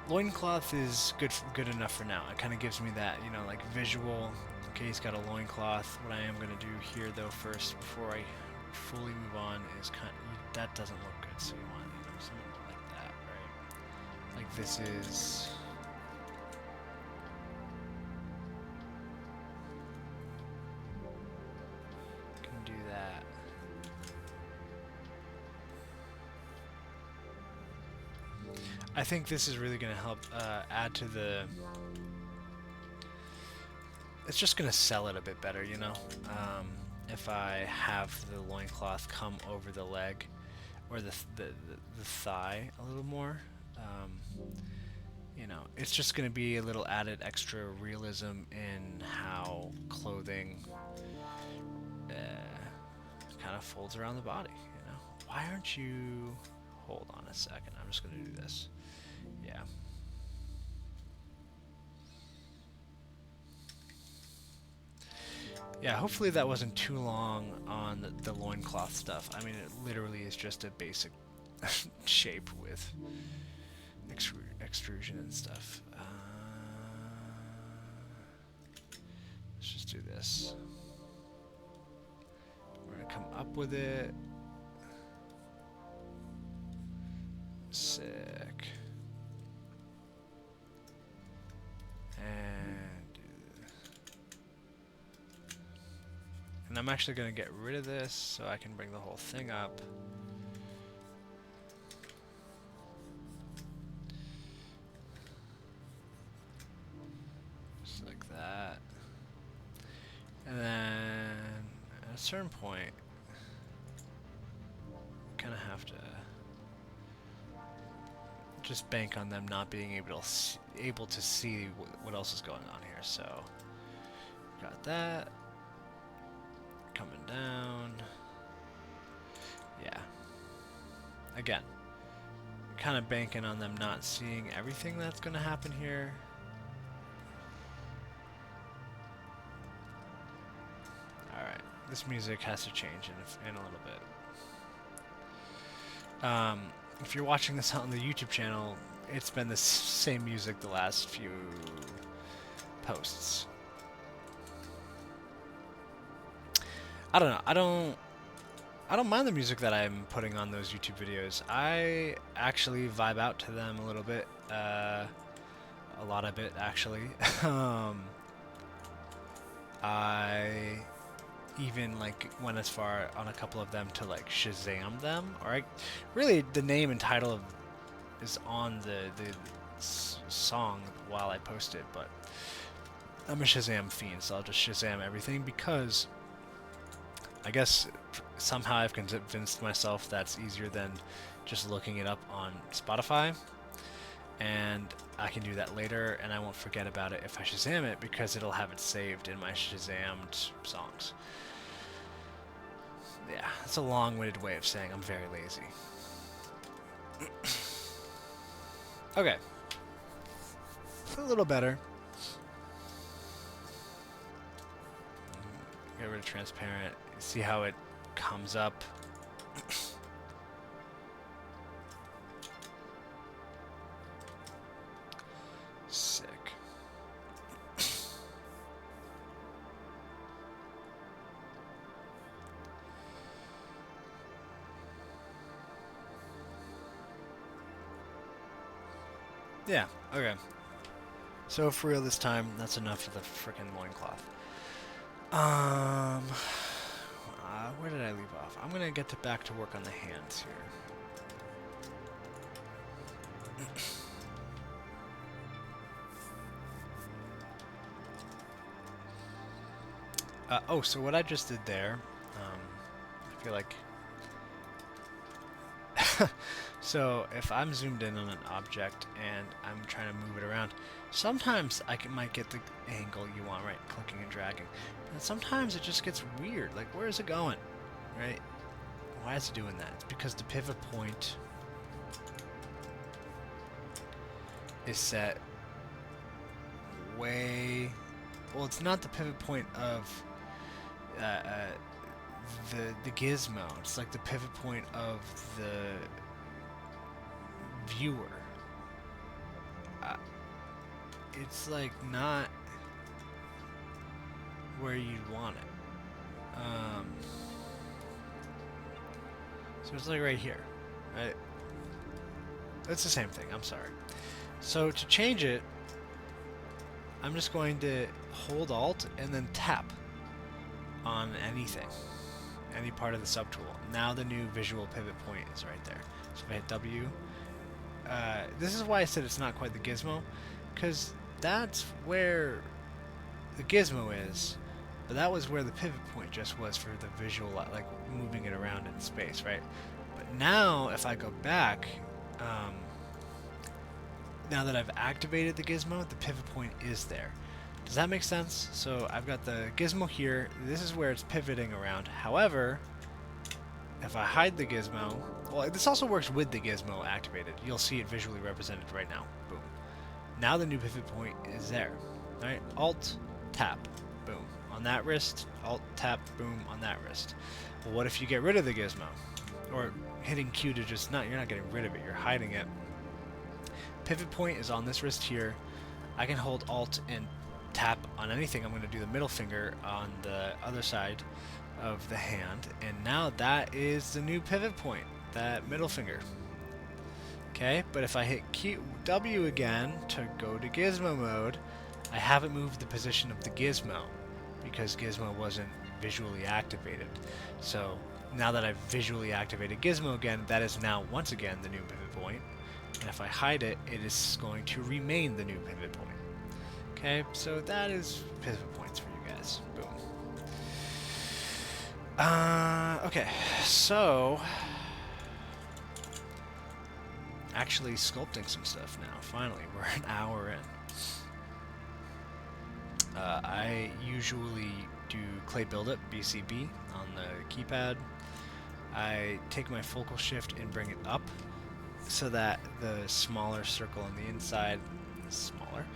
Loincloth is good enough for now. It kind of gives me that, you know, like visual. Okay, he's got a loincloth. What I am going to do here, though, first, before I fully move on, is that doesn't look good. So you want, you know, something like that, right? Like this is. Can do that. I think this is really going to help add to the... It's just going to sell it a bit better, you know? If I have the loincloth come over the leg, or the thigh a little more. You know, it's just going to be a little added extra realism in how clothing kind of folds around the body, you know? Why aren't you... Hold on a second, I'm just going to do this. Yeah. Yeah, hopefully that wasn't too long on the loincloth stuff. I mean, it literally is just a basic shape with extrusion and stuff. Let's just do this. We're going to come up with it. Sick. And I'm actually going to get rid of this so I can bring the whole thing up. Just like that. And then at a certain point, you kind of have to just bank on them not being able to see what else is going on here. So got that coming down. Yeah. Again, kind of banking on them not seeing everything that's going to happen here. All right, this music has to change in a little bit. If you're watching this on the YouTube channel, it's been the same music the last few posts. I don't know. I don't mind the music that I'm putting on those YouTube videos. I actually vibe out to them a little bit, a lot of it actually. I even like went as far on a couple of them to like Shazam them, or really the name and title is on the song while I post it, but I'm a Shazam fiend, so I'll just Shazam everything because I guess somehow I've convinced myself that's easier than just looking it up on Spotify, and I can do that later and I won't forget about it if I Shazam it because it'll have it saved in my Shazammed songs. Yeah, it's a long-winded way of saying I'm very lazy. Okay. A little better. Get rid of transparent. See how it comes up. Sick. Yeah, okay. So for real this time, that's enough of the frickin' loincloth. Where did I leave off? I'm gonna get back to work on the hands here. Oh, so what I just did there, I feel like... So if I'm zoomed in on an object and I'm trying to move it around, sometimes might get the angle you want, right? Clicking and dragging. And sometimes it just gets weird. Like, where is it going? Right? Why is it doing that? It's because the pivot point is set way... Well, it's not the pivot point of the gizmo. It's like the pivot point of the viewer. It's like not where you'd want it. So it's like right here, right? It's the same thing, I'm sorry. So to change it, I'm just going to hold Alt and then tap on anything, any part of the subtool. Now the new visual pivot point is right there. So if I hit W, this is why I said it's not quite the gizmo, because that's where the gizmo is, but that was where the pivot point just was for the visual, like moving it around in space, right? But now if I go back, now that I've activated the gizmo, the pivot point is there. Does that make sense? So I've got the gizmo here. This is where it's pivoting around. However, if I hide the gizmo, well, this also works with the gizmo activated. You'll see it visually represented right now. Boom. Now the new pivot point is there. All right. Alt, tap, boom. On that wrist, Alt, tap, boom. On that wrist. Well, what if you get rid of the gizmo? Or hitting Q to just you're not getting rid of it. You're hiding it. Pivot point is on this wrist here. I can hold Alt and tap on anything. I'm going to do the middle finger on the other side of the hand, and now that is the new pivot point, that middle finger. Okay, but if I hit W again to go to gizmo mode, I haven't moved the position of the gizmo because gizmo wasn't visually activated. So now that I've visually activated gizmo again, that is now once again the new pivot point. And if I hide it, it is going to remain the new pivot point. Okay, so that is pivot points for you guys. Boom. Okay, so actually sculpting some stuff now. Finally, we're an hour in. I usually do clay buildup, BCB, on the keypad. I take my focal shift and bring it up so that the smaller circle on the inside is smaller,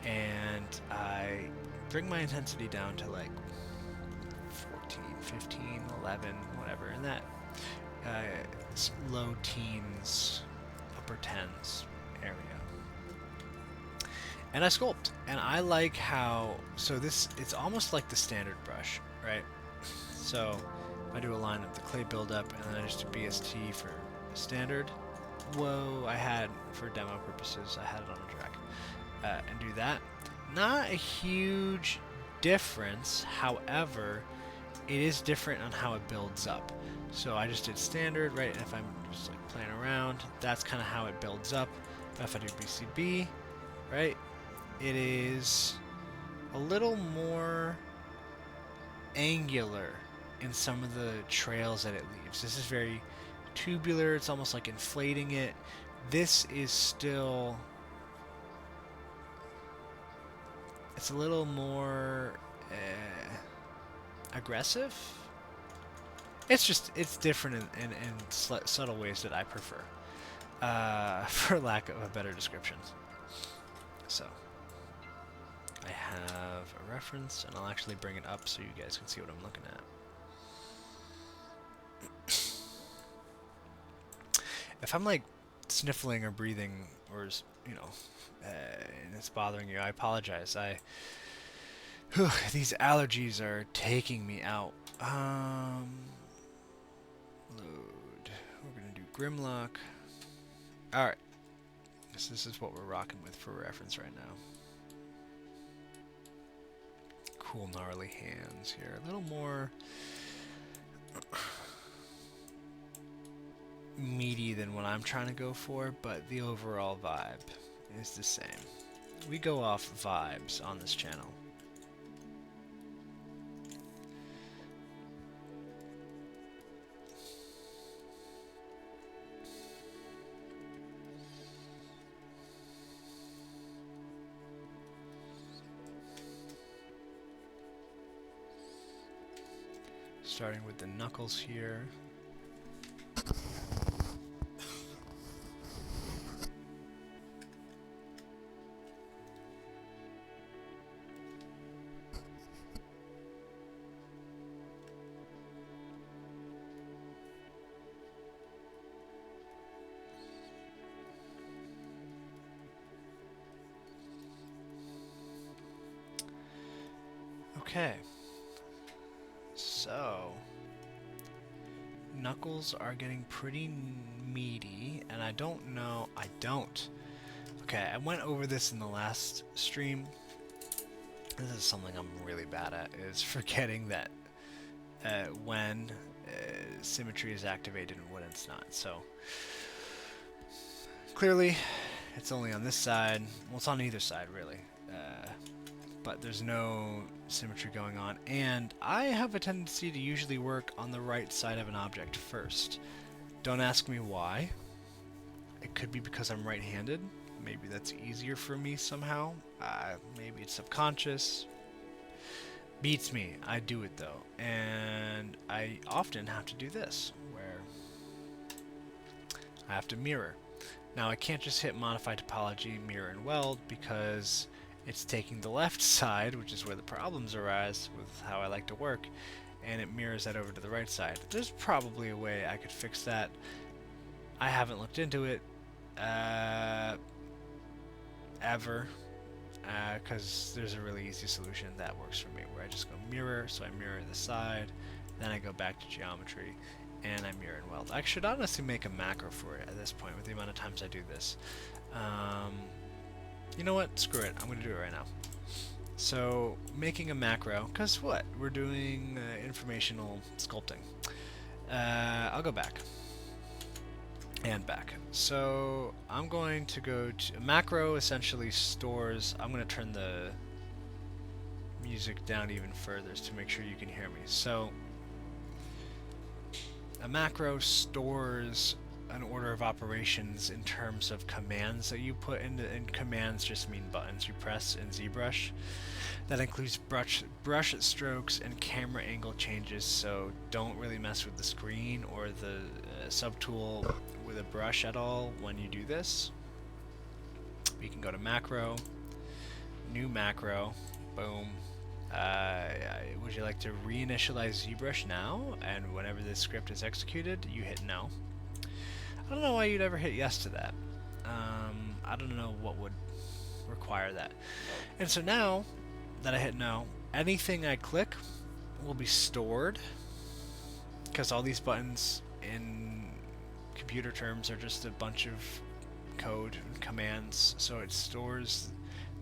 and I bring my intensity down to like 14, 15, 11, whatever, in that low teens, upper tens area. And I sculpt, and I like how, so this, it's almost like the standard brush, right? So I do a line of the clay buildup, and then I just do BST for standard. Whoa, I had, for demo purposes, I had it on a drag. And do that. Not a huge difference, however, it is different on how it builds up. So I just did standard, right? And if I'm just like playing around, that's kind of how it builds up. But if I do BCB, right, it is a little more angular in some of the trails that it leaves. This is very tubular, it's almost like inflating it. This is still, it's a little more aggressive. It's different in subtle ways that I prefer, for lack of a better description. So I have a reference, and I'll actually bring it up so you guys can see what I'm looking at. If I'm like sniffling or breathing, or you know, and it's bothering you, I apologize. These allergies are taking me out. Load. We're gonna do Grimlock. All right. So this is what we're rocking with for reference right now. Cool gnarly hands here. A little more meaty than what I'm trying to go for, but the overall vibe is the same. We go off vibes on this channel. Starting with the knuckles here. Okay. So, knuckles are getting pretty meaty, and I don't. Okay, I went over this in the last stream. This is something I'm really bad at, is forgetting that when symmetry is activated and when it's not. So, clearly, it's only on this side. Well, it's on either side, really. But there's no symmetry going on, and I have a tendency to usually work on the right side of an object first. Don't ask me why. It could be because I'm right-handed. Maybe that's easier for me somehow. Maybe it's subconscious. Beats me. I do it though, and I often have to do this, where I have to mirror. Now I can't just hit modify topology, mirror and weld, because it's taking the left side, which is where the problems arise with how I like to work, and it mirrors that over to the right side. There's probably a way I could fix that. I haven't looked into it ever, because there's a really easy solution that works for me, where I just go mirror, so I mirror the side, then I go back to geometry, and I mirror and weld. I should honestly make a macro for it at this point with the amount of times I do this. You know what? Screw it. I'm going to do it right now. So, making a macro, because what? We're doing informational sculpting. I'll go back. And back. So, I'm going to go to... A macro essentially stores... I'm going to turn the music down even further to make sure you can hear me. So, a macro stores an order of operations in terms of commands that you put into, and commands just mean buttons you press in Zbrush. That includes brush strokes and camera angle changes, so don't really mess with the screen or the subtool with a brush at all when you do this. We can go to macro, new macro, boom. Would you like to reinitialize Zbrush now? And whenever this script is executed, you hit no. I don't know why you'd ever hit yes to that. I don't know what would require that. And so now that I hit no, anything I click will be stored because all these buttons in computer terms are just a bunch of code and commands, so it stores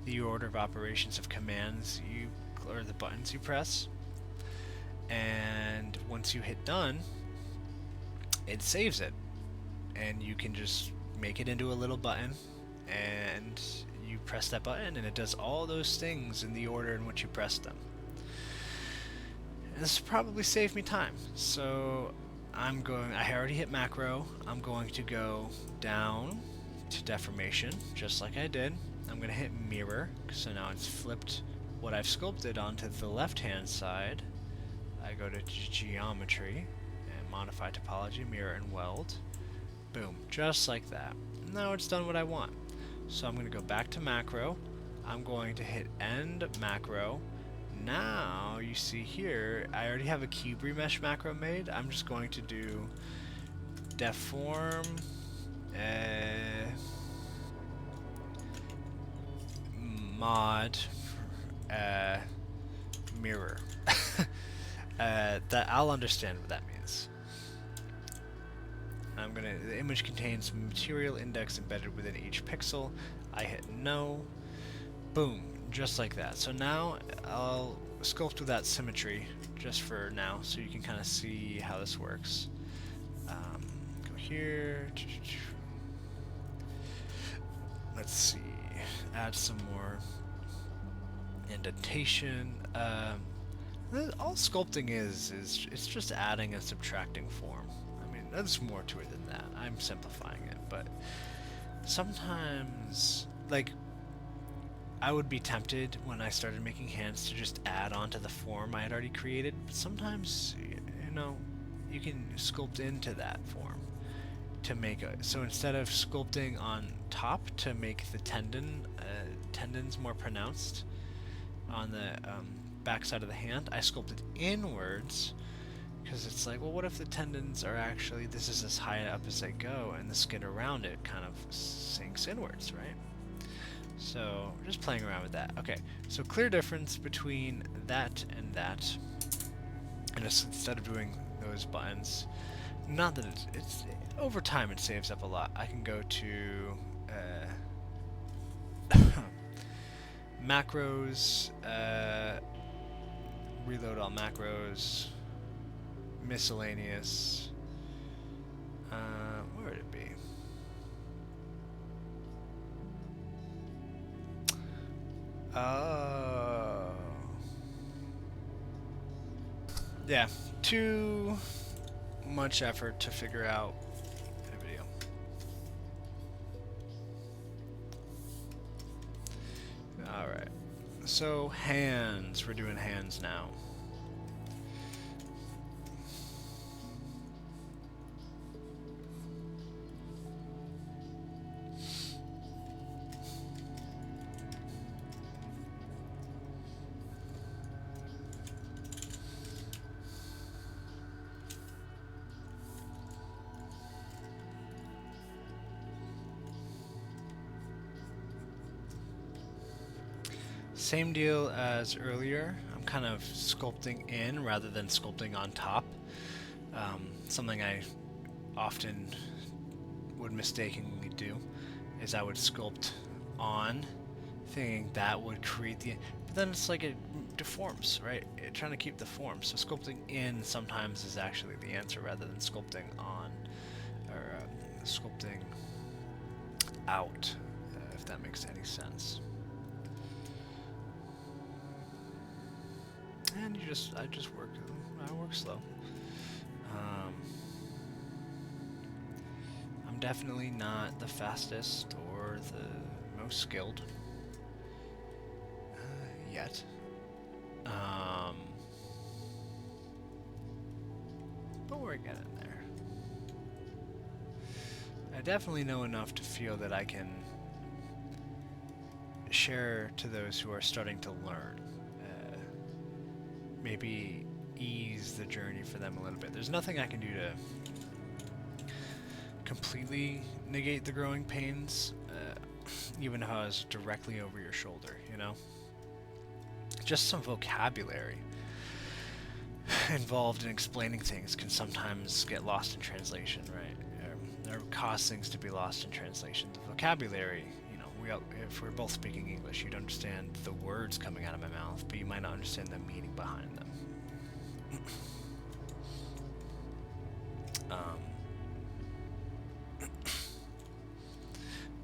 the order of operations of commands you or the buttons you press, and once you hit done, it saves it, and you can just make it into a little button, and you press that button and it does all those things in the order in which you pressed them. And this will probably save me time, so I already hit macro. I'm going to go down to deformation, just like I did. I'm going to hit mirror, so now it's flipped what I've sculpted onto the left-hand side. I go to geometry and modify topology, mirror and weld. Boom, just like that. Now it's done what I want. So I'm going to go back to macro. I'm going to hit end macro. Now you see here, I already have a cube remesh macro made. I'm just going to do deform mod mirror. That I'll understand what that means. The image contains material index embedded within each pixel. I hit no. Boom, just like that. So now I'll sculpt without symmetry just for now, so you can kind of see how this works. Go here. Let's see. Add some more indentation. All sculpting is it's just adding and subtracting form. I mean, there's more to it than that. I'm simplifying it, but sometimes, like, I would be tempted when I started making hands to just add on to the form I had already created, but sometimes, you know, you can sculpt into that form to make a, so instead of sculpting on top to make the tendons more pronounced on the back side of the hand, I sculpted inwards, because it's like, well, what if the tendons are actually, this is as high up as they go, and the skin around it kind of sinks inwards, right? So, just playing around with that. Okay, so clear difference between that and that. And just instead of doing those buttons, not that it's over time it saves up a lot. I can go to macros, reload all macros, miscellaneous. Where would it be? Oh. Yeah, too much effort to figure out in a video. Alright, so hands, we're doing hands now. Same deal as earlier. I'm kind of sculpting in rather than sculpting on top. Something I often would mistakenly do is I would sculpt on, thinking that would create the... But then it's like it deforms, right? Trying to keep the form. So sculpting in sometimes is actually the answer rather than sculpting on, or sculpting out, if that makes any sense. And I work slow. I'm definitely not the fastest or the most skilled yet. But we're getting there. I definitely know enough to feel that I can share to those who are starting to learn. Maybe ease the journey for them a little bit. There's nothing I can do to completely negate the growing pains, even if I was directly over your shoulder, you know? Just some vocabulary. involved in explaining things can sometimes get lost in translation, right? Or cause things to be lost in translation. The vocabulary, you know, if we're both speaking English, you'd understand the words coming out of my mouth, but you might not understand the meaning behind them.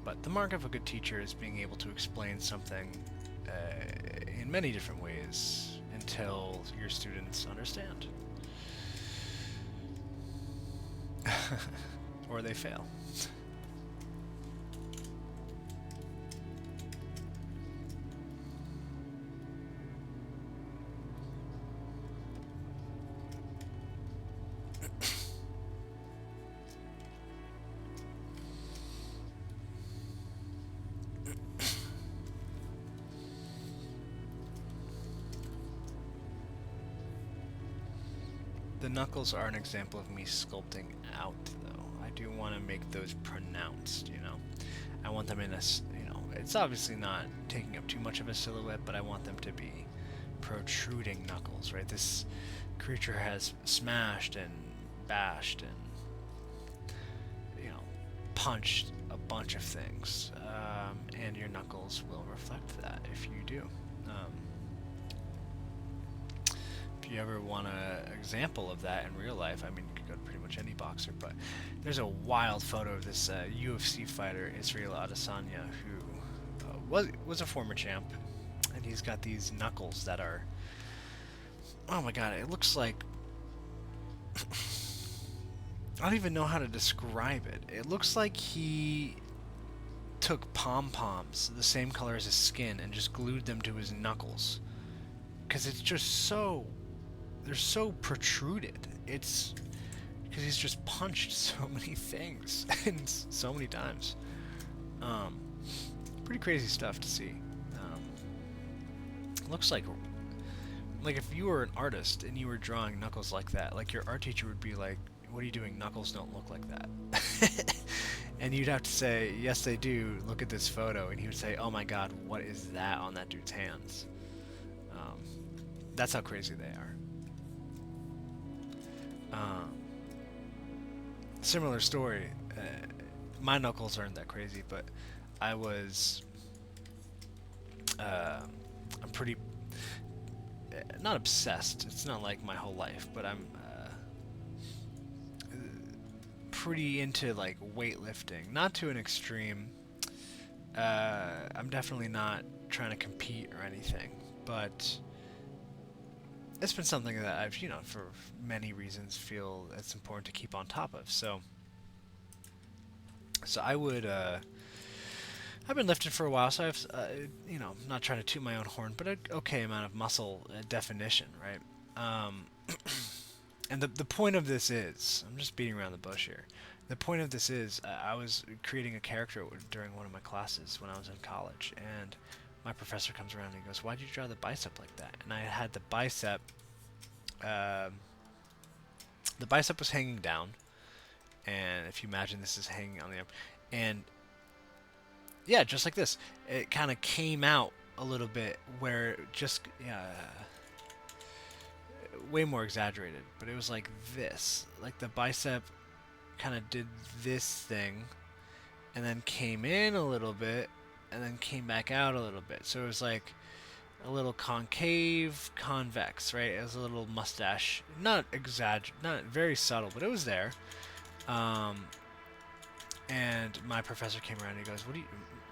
But the mark of a good teacher is being able to explain something in many different ways until your students understand. Or they fail. The knuckles are an example of me sculpting out, though. I do want to make those pronounced, you know. I want them in a, you know, it's obviously not taking up too much of a silhouette, but I want them to be protruding knuckles, right? This creature has smashed and bashed and, you know, punched a bunch of things, and your knuckles will reflect that if you do. If you ever want an example of that in real life, I mean, you could go to pretty much any boxer, but there's a wild photo of this UFC fighter, Israel Adesanya, who was a former champ, and he's got these knuckles that are, oh my god, it looks like, I don't even know how to describe it. It looks like he took pom-poms, the same color as his skin, and just glued them to his knuckles. Because it's just so, they're so protruded. It's because he's just punched so many things and so many times. Pretty crazy stuff to see. Looks like if you were an artist and you were drawing knuckles like that, like your art teacher would be like, "What are you doing? Knuckles don't look like that." And you'd have to say, "Yes, they do. Look at this photo." And he would say, "Oh my God, what is that on that dude's hands?" That's how crazy they are. Similar story. My knuckles aren't that crazy, but I'm pretty, not obsessed. It's not like my whole life, but I'm pretty into like weightlifting. Not to an extreme. I'm definitely not trying to compete or anything, but it's been something that I've, you know, for many reasons feel it's important to keep on top of. So I would, I've been lifting for a while, so I've, you know, not trying to toot my own horn, but an okay amount of muscle definition, right? And the point of this is, I'm just beating around the bush here. The point of this is, I was creating a character during one of my classes when I was in college, and my professor comes around and he goes, "Why'd you draw the bicep like that?" And I had the bicep was hanging down, and if you imagine this is hanging on the arm, and yeah, just like this, it kind of came out a little bit where just, way more exaggerated, but it was like this, like the bicep kind of did this thing, and then came in a little bit, and then came back out a little bit. So it was like a little concave, convex, right? It was a little mustache, not very subtle, but it was there. And my professor came around and he goes,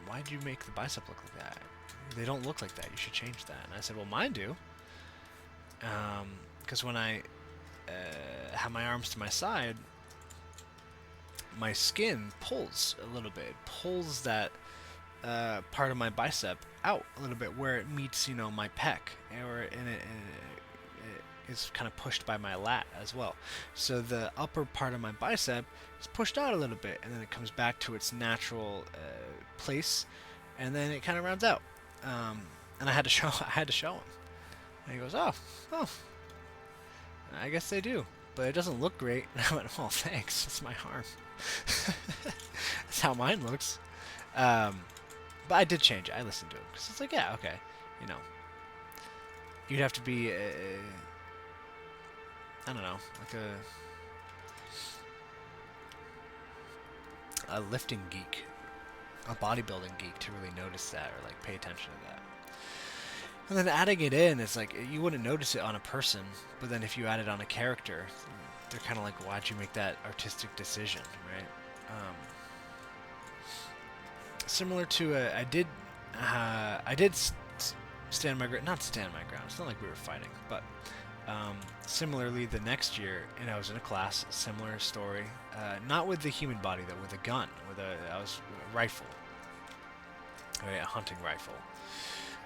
why did you make the bicep look like that? They don't look like that. You should change that. And I said, well, mine do. Because when I have my arms to my side, my skin pulls a little bit. It pulls that part of my bicep out a little bit where it meets, you know, my pec, and it is kind of pushed by my lat as well. So the upper part of my bicep is pushed out a little bit, and then it comes back to its natural place, and then it kind of rounds out. And I had to show him, and he goes, "Oh, I guess they do, but it doesn't look great." And I went, "Oh, thanks. It's my arm." That's how mine looks. But I did change it. I listened to him because it's like, yeah, okay, you know, you'd have to be I don't know, like a lifting geek, a bodybuilding geek to really notice that or like pay attention to that. And then adding it in, it's like you wouldn't notice it on a person, but then if you add it on a character, they're kind of like, why'd you make that artistic decision, right? Similar to I did stand my ground, not stand my ground. It's not like we were fighting, but similarly, the next year, and I was in a class, similar story, not with the human body though, with a gun, I was a rifle, right, a hunting rifle.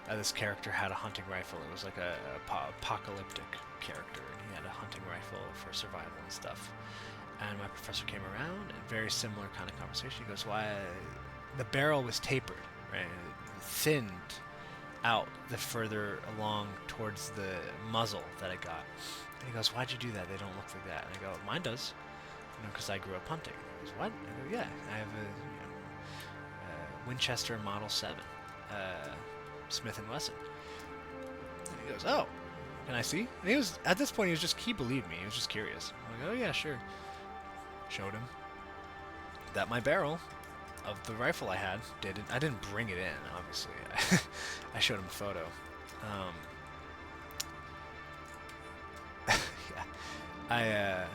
This character had a hunting rifle. It was like a apocalyptic character, and he had a hunting rifle for survival and stuff. And my professor came around, and very similar kind of conversation. He goes, "Why?" The barrel was tapered, right? It thinned out the further along towards the muzzle that it got. And he goes, "Why'd you do that? They don't look like that." And I go, "Mine does, because I grew up hunting." He goes, "What?" I go, "Yeah, I have a Winchester Model 7. Smith & Wesson." And he goes, "Oh, can I see?" And he was, at this point, he believed me. He was just curious. I'm like, "Oh yeah, sure." Showed him that my barrel of the rifle I had I didn't bring it in, obviously. I showed him a photo. Yeah, I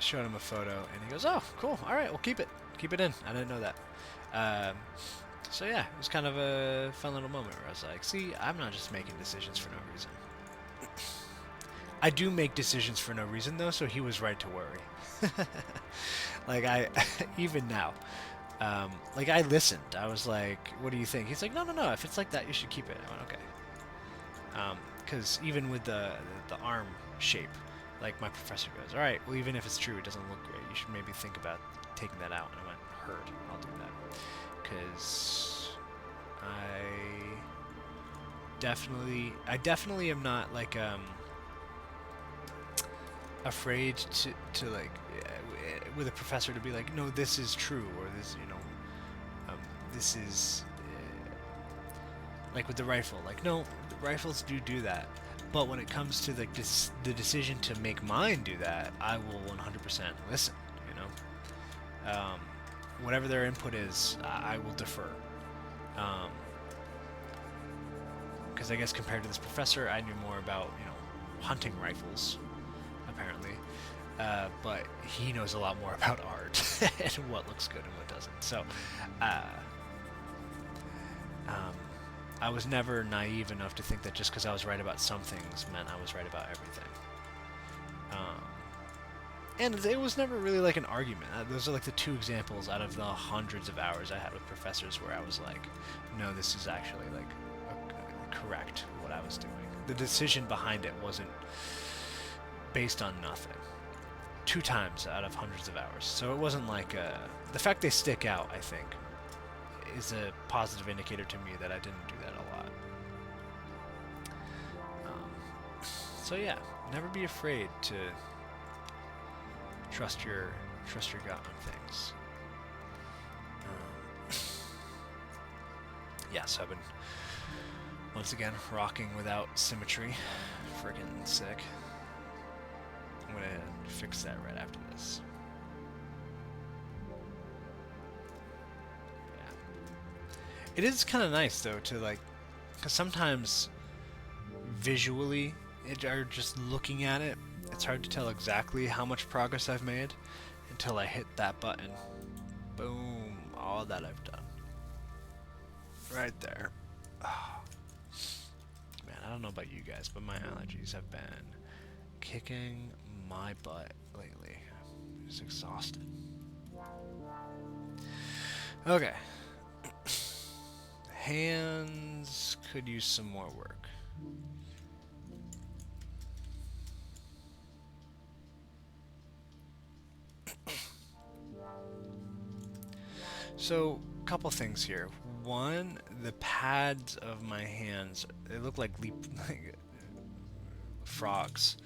showed him a photo, and he goes, "Oh, cool. All right, we'll keep it in. I didn't know that." So yeah, it was kind of a fun little moment where I was like, see, I'm not just making decisions for no reason. I do make decisions for no reason, though, so he was right to worry. Like, even now, like, I listened. I was like, "What do you think?" He's like, no, if it's like that, you should keep it." I went, "Okay." Because even with the arm shape, like, my professor goes, "All right, well, even if it's true, it doesn't look great. You should maybe think about taking that out." And I went, "Heard. I'll do that." Because I definitely am not like afraid to like with a professor to be like, "No, this is true," or this, this is like with the rifle, like, "No, the rifles do that." But when it comes to like the decision to make mine do that, I will 100% listen. Whatever their input is, I will defer. Because I guess compared to this professor, I knew more about, hunting rifles, apparently. But he knows a lot more about art and what looks good and what doesn't. So, I was never naive enough to think that just because I was right about some things meant I was right about everything. And it was never really like an argument. Those are like the two examples out of the hundreds of hours I had with professors where I was like, "No, this is actually like correct what I was doing." The decision behind it wasn't based on nothing. 2 times out of hundreds of hours. So it wasn't like the fact they stick out, I think, is a positive indicator to me that I didn't do that a lot. So yeah, never be afraid to trust your gut on things. Yeah, so I've been once again rocking without symmetry. Friggin' sick. I'm gonna fix that right after this. Yeah. It is kind of nice though to like, because sometimes visually, or just looking at it, it's hard to tell exactly how much progress I've made until I hit that button. Boom, all that I've done. Right there. Oh. Man, I don't know about you guys, but my allergies have been kicking my butt lately. I'm just exhausted. Okay. Hands could use some more work. So, a couple things here. One, the pads of my hands, they look like frogs.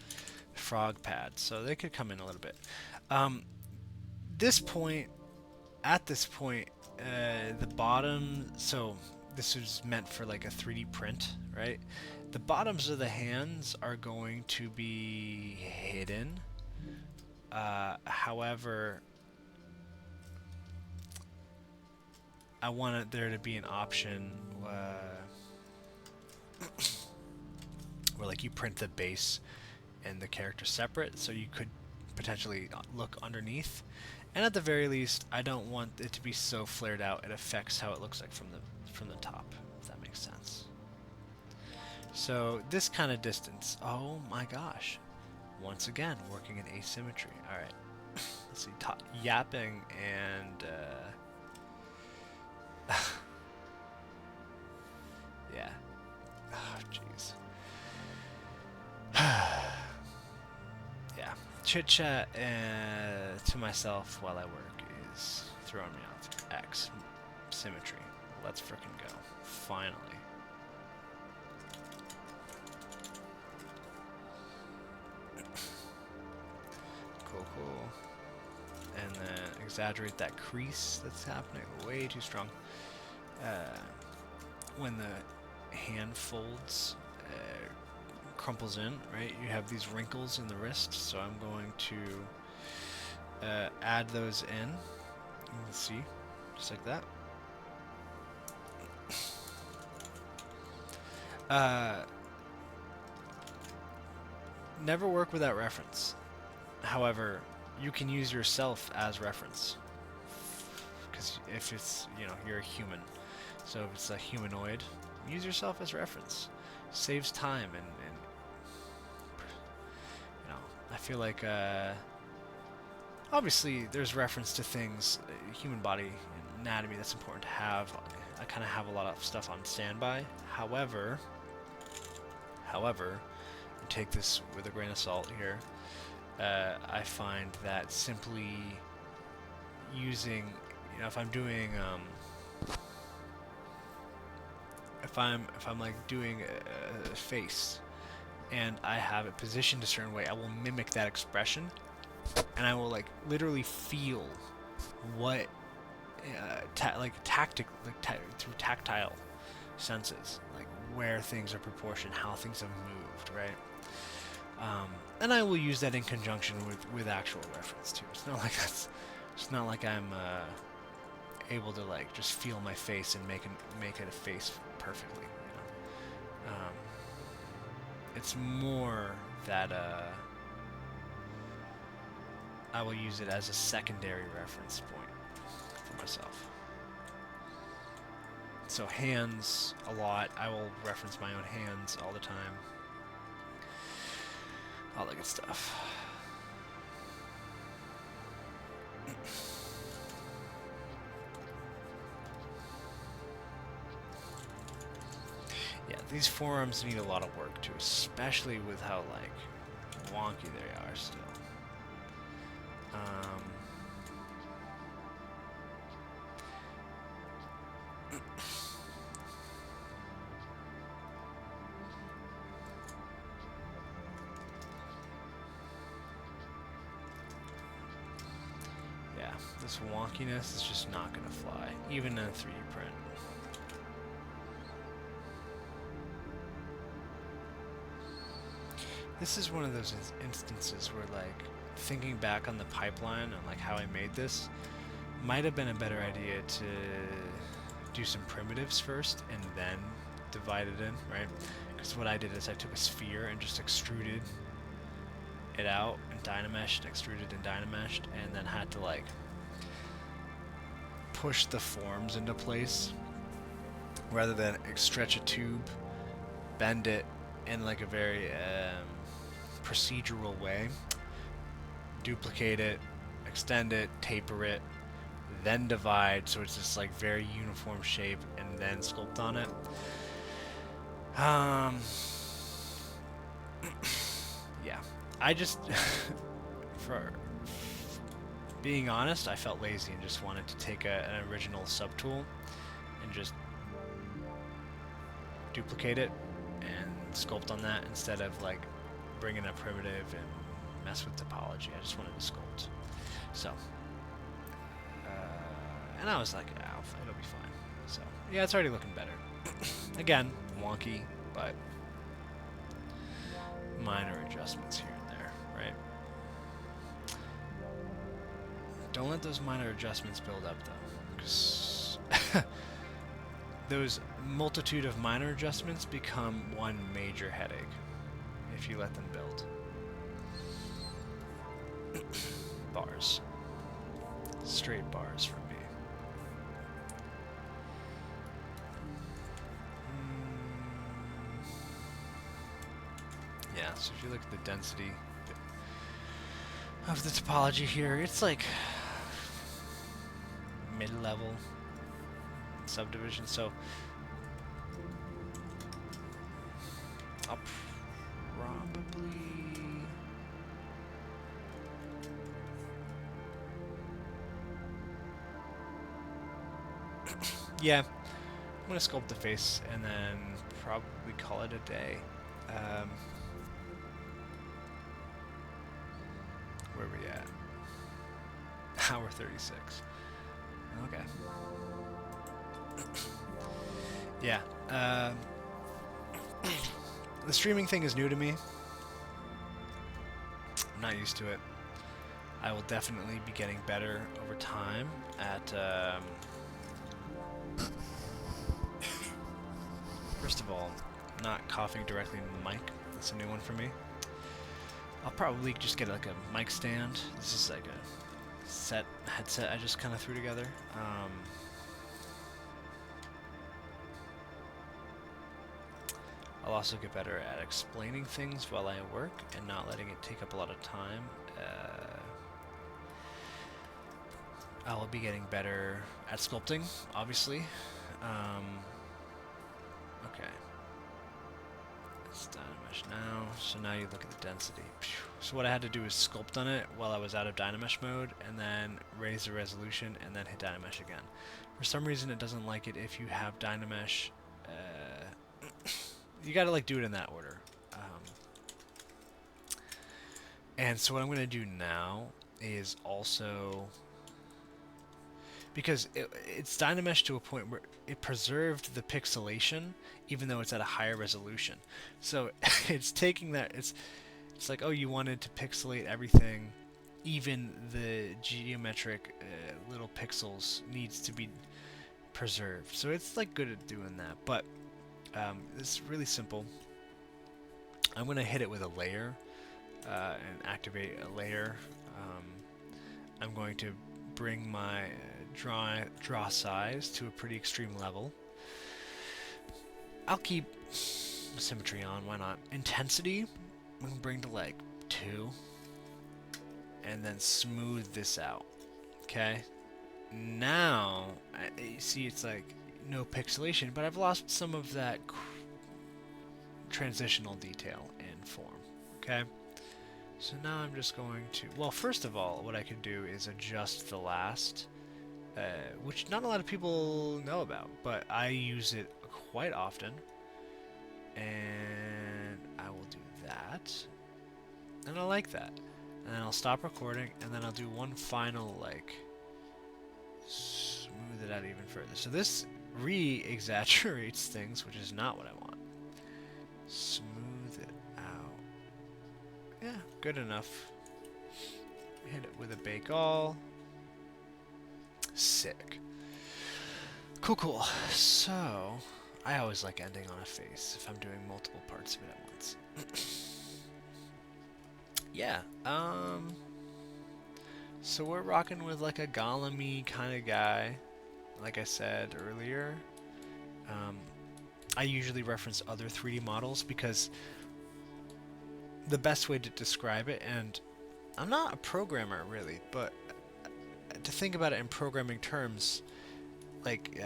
Frog pads, so they could come in a little bit. At this point, the bottom, so this was meant for like a 3D print, right? The bottoms of the hands are going to be hidden. However, I wanted there to be an option where like you print the base and the character separate, so you could potentially look underneath. And at the very least, I don't want it to be so flared out it affects how it looks like from the top, if that makes sense. So this kind of distance. Oh my gosh. Once again, working in asymmetry. Alright. Let's see. Yapping and yeah. Oh jeez. Yeah. Chit chat to myself while I work is throwing me off. X. Symmetry. Let's frickin' go. Finally. Cool. And then exaggerate that crease that's happening. Way too strong. When the hand folds, crumples in, right? You have these wrinkles in the wrist, so I'm going to add those in. Let's see, just like that. Never work without reference. However, you can use yourself as reference, because if it's, you're a human, so if it's a humanoid, use yourself as reference. Saves time and I feel like obviously there's reference to things, human body anatomy that's important to have. I kind of have a lot of stuff on standby. However, take this with a grain of salt here. I find that simply using, if I'm doing, if I'm like doing a face, and I have it positioned a certain way, I will mimic that expression, and I will like literally feel what, through tactile senses, like where things are proportioned, how things have moved, right? And I will use that in conjunction with actual reference too. It's not like I'm able to like just feel my face and make it a face perfectly. It's more that I will use it as a secondary reference point for myself. So hands a lot. I will reference my own hands all the time. All that good stuff. Yeah, these forearms need a lot of work too, especially with how like wonky they are still. Yeah, this wonkiness is just not gonna fly, even in a 3D print. This is one of those instances where, like, thinking back on the pipeline and like how I made this, might have been a better idea to do some primitives first and then divide it in, right? Because what I did is I took a sphere and just extruded it out and dynameshed, extruded and dynameshed, and then had to like push the forms into place rather than stretch a tube, bend it in like a very procedural way, duplicate it, extend it, taper it, then divide so it's just like very uniform shape, and then sculpt on it. Yeah, I just for being honest, I felt lazy and just wanted to take an original subtool and just duplicate it and sculpt on that instead of like bringing a primitive and mess with topology. I just wanted to sculpt. So, and I was like, oh, it'll be fine. So, yeah, it's already looking better. Again, wonky, but minor adjustments here and there, right? Don't let those minor adjustments build up, though, because those multitude of minor adjustments become one major headache if you let them build. Bars. Straight bars for me. Yeah, so if you look at the density of the topology here, it's like mid-level subdivision, so I'll probably... yeah, I'm going to sculpt the face and then probably call it a day. Where are we at? Hour 36. Okay. Yeah. The streaming thing is new to me. I'm not used to it. I will definitely be getting better over time at... First of all, not coughing directly into the mic. That's a new one for me. I'll probably just get like a mic stand. This is like a headset I just kind of threw together. I'll also get better at explaining things while I work and not letting it take up a lot of time. I will be getting better at sculpting, obviously. Okay. It's Dynamesh now. So now you look at the density. So what I had to do is sculpt on it while I was out of Dynamesh mode, and then raise the resolution, and then hit Dynamesh again. For some reason, it doesn't like it if you have Dynamesh. You gotta like do it in that order. And so what I'm gonna do now is also, because it's Dynamesh to a point where it preserved the pixelation even though it's at a higher resolution. So it's taking that, it's like, oh, you wanted to pixelate everything, even the geometric little pixels needs to be preserved. So it's like good at doing that, but it's really simple. I'm going to hit it with a layer and activate a layer. I'm going to bring my draw size to a pretty extreme level. I'll keep symmetry on, why not? Intensity, we can bring to like 2, and then smooth this out. Okay? Now, you see it's like no pixelation, but I've lost some of that transitional detail in form. Okay? So now I'm just going to, well, first of all, what I can do is adjust the last, which not a lot of people know about, but I use it quite often, and I will do that, and I like that, and then I'll stop recording, and then I'll do one final, like, smooth it out even further. So this re-exaggerates things, which is not what I want. Smooth it out. Yeah, good enough. Hit it with a bake all. Sick. Cool. So, I always like ending on a face if I'm doing multiple parts of it at once. Yeah, so we're rocking with like a golem-y kind of guy, like I said earlier. I usually reference other 3D models because the best way to describe it, and I'm not a programmer really, but to think about it in programming terms, like,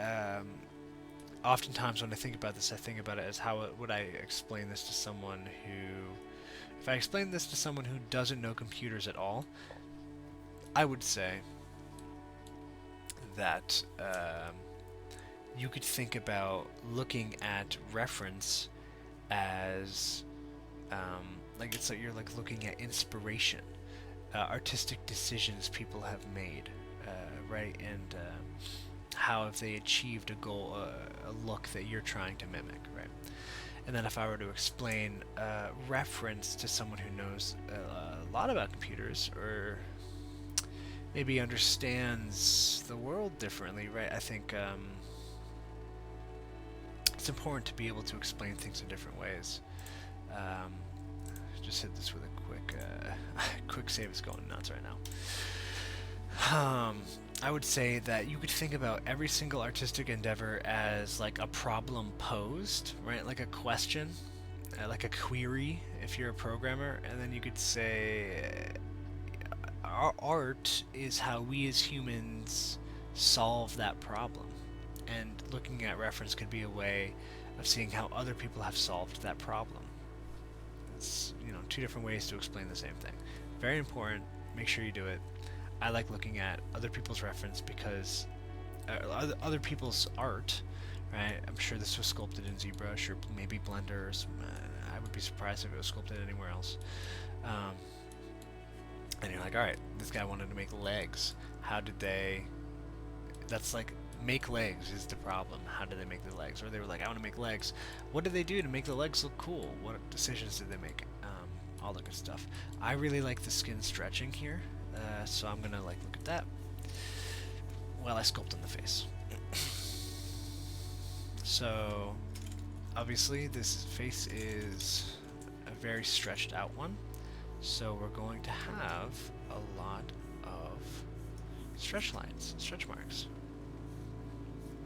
oftentimes when I think about this, I think about it as how would I explain this to someone who, if I explain this to someone who doesn't know computers at all, I would say that you could think about looking at reference as like it's like you're like looking at inspiration, artistic decisions people have made, right, and how have they achieved a goal, a look that you're trying to mimic, right? And then if I were to explain a reference to someone who knows a lot about computers, or maybe understands the world differently, right? I think it's important to be able to explain things in different ways. Just hit this with a quick quick save. Is going nuts right now. I would say that you could think about every single artistic endeavor as like a problem posed, right? Like a question, like a query if you're a programmer, and then you could say our art is how we as humans solve that problem. And looking at reference could be a way of seeing how other people have solved that problem. It's, you know, two different ways to explain the same thing. Very important. Make sure you do it. I like looking at other people's reference because other people's art, right? I'm sure this was sculpted in Zbrush or maybe Blender. Or I would be surprised if it was sculpted anywhere else. And you're like, all right, this guy wanted to make legs. How did they? That's like make legs is the problem. How did they make the legs? Or they were like, I want to make legs. What did they do to make the legs look cool? What decisions did they make? All the good stuff. I really like the skin stretching here. So I'm gonna like look at that while I sculpt in the face. So obviously this face is a very stretched out one, so we're going to have a lot of stretch lines, stretch marks.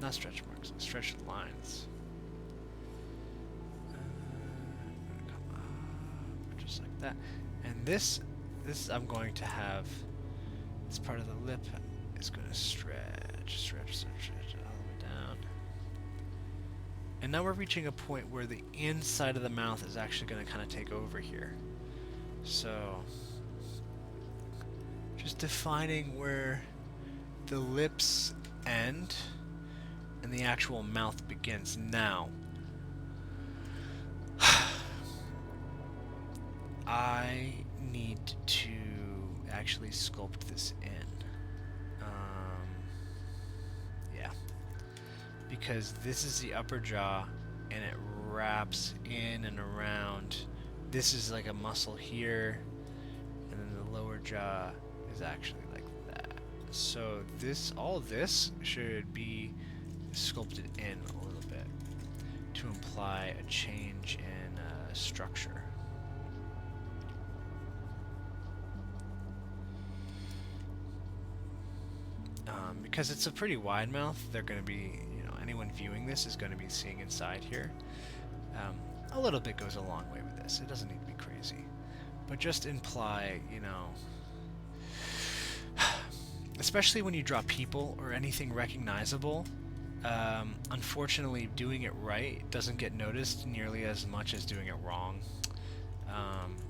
Not stretch marks, stretch lines. I'm gonna come up just like that, and this I'm going to have, this part of the lip is going to stretch all the way down. And now we're reaching a point where the inside of the mouth is actually going to kind of take over here. So, just defining where the lips end and the actual mouth begins. Now, I need to actually sculpt this in. Yeah. Because this is the upper jaw and it wraps in and around. This is like a muscle here, and then the lower jaw is actually like that. So this, all this should be sculpted in a little bit to imply a change in structure. Because it's a pretty wide mouth, they're going to be, you know, anyone viewing this is going to be seeing inside here. A little bit goes a long way with this. It doesn't need to be crazy. But just imply, you know, especially when you draw people or anything recognizable, unfortunately doing it right doesn't get noticed nearly as much as doing it wrong.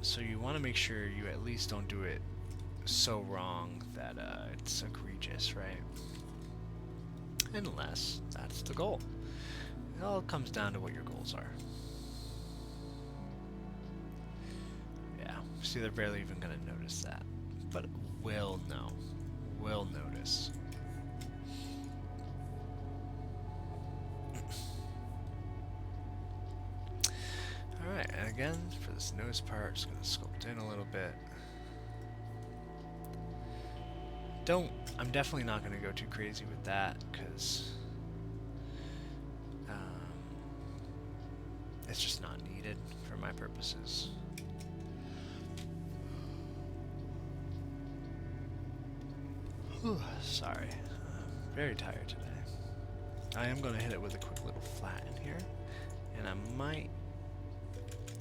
So you want to make sure you at least don't do it so wrong that it's egregious, right? Unless that's the goal. It all comes down to what your goals are. Yeah, see, they're barely even going to notice that. But will know. Will notice. Alright, and again, for this nose part, just going to sculpt in a little bit. I'm definitely not going to go too crazy with that, because it's just not needed for my purposes. Whew, sorry, I'm very tired today. I am going to hit it with a quick little flat in here, and I might,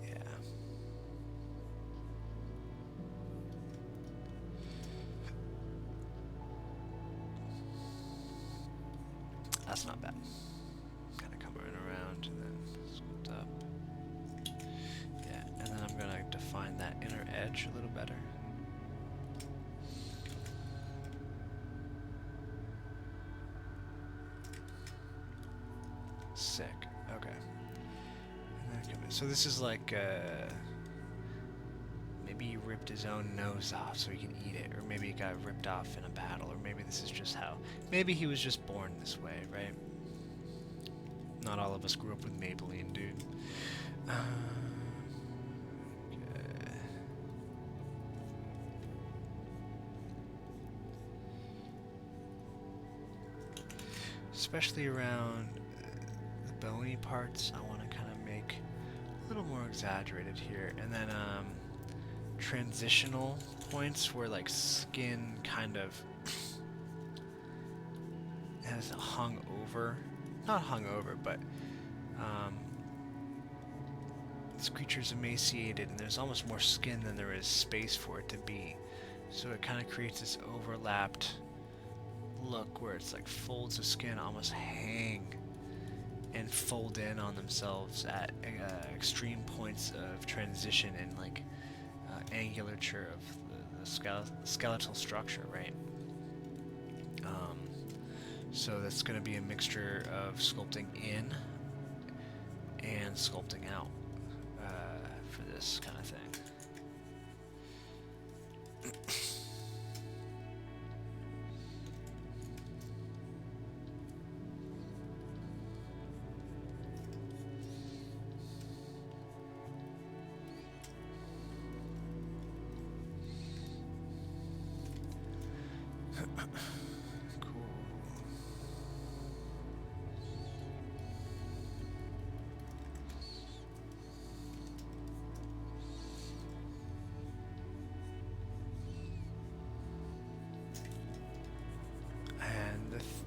yeah. That's not bad. Kind of coming around and then sculpt up. Yeah, and then I'm going to define that inner edge a little better. Sick. Okay. And then so this is like maybe he ripped his own nose off so he can eat it, or maybe it got ripped off in a battle, or maybe this is just how, maybe he was just born this way, right? Not all of us grew up with Maybelline, dude. Okay. Especially around the bony parts, I want to kind of make a little more exaggerated here. And then transitional points where like skin kind of has hung over, not hung over, but this creature's emaciated and there's almost more skin than there is space for it to be. So it kind of creates this overlapped look where it's like folds of skin almost hang and fold in on themselves at extreme points of transition and like angulature of the skeletal structure, right? So that's going to be a mixture of sculpting in and sculpting out for this kind of thing.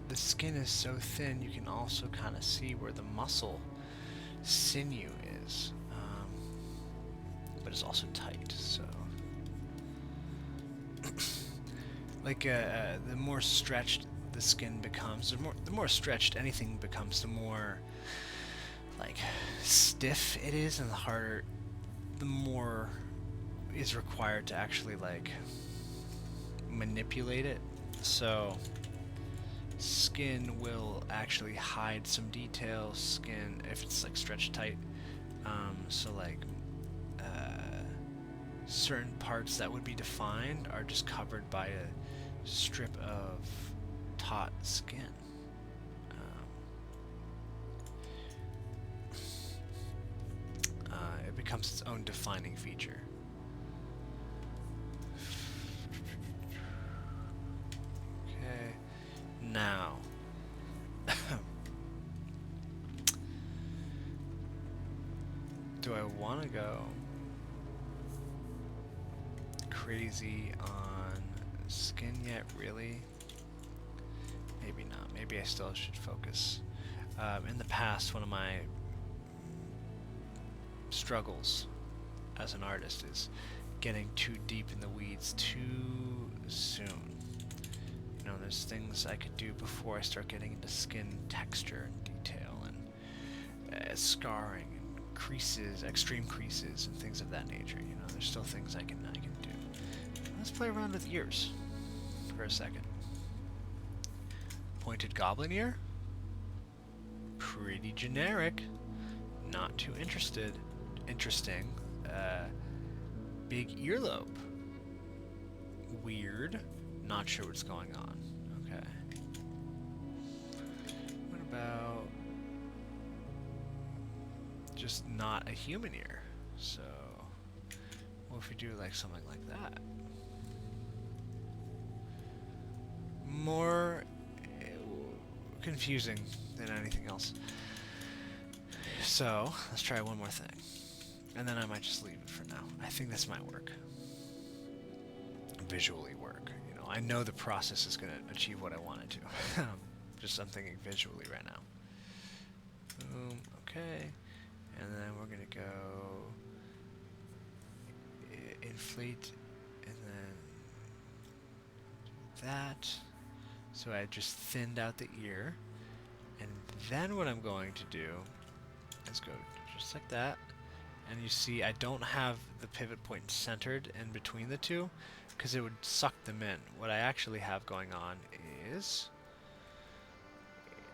The skin is so thin you can also kind of see where the muscle sinew is, but it's also tight, so like the more stretched the skin becomes, the more stretched anything becomes, the more like stiff it is, and the more is required to actually like manipulate it. So skin will actually hide some details, skin if it's like stretched tight. So like certain parts that would be defined are just covered by a strip of taut skin. It becomes its own defining feature. Okay, now do I want to go crazy on skin yet, really? Maybe not. Maybe I still should focus. In the past, one of my struggles as an artist is getting too deep in the weeds too soon. You know, there's things I could do before I start getting into skin texture and detail and scarring and creases, extreme creases and things of that nature. You know, there's still things I can do. Let's play around with ears for a second. Pointed goblin ear? Pretty generic. Not too interesting. Big earlobe. Weird. Not sure what's going on. Okay. What about just not a human ear? So, what if we do like something like that? More confusing than anything else. So, let's try one more thing. And then I might just leave it for now. I think this might work. Visually work. You know, I know the process is going to achieve what I want it to. Just I'm thinking visually right now. Boom. Okay. And then we're going to go inflate and then that. So I just thinned out the ear. And then what I'm going to do is go just like that. And you see I don't have the pivot point centered in between the two because it would suck them in. What I actually have going on is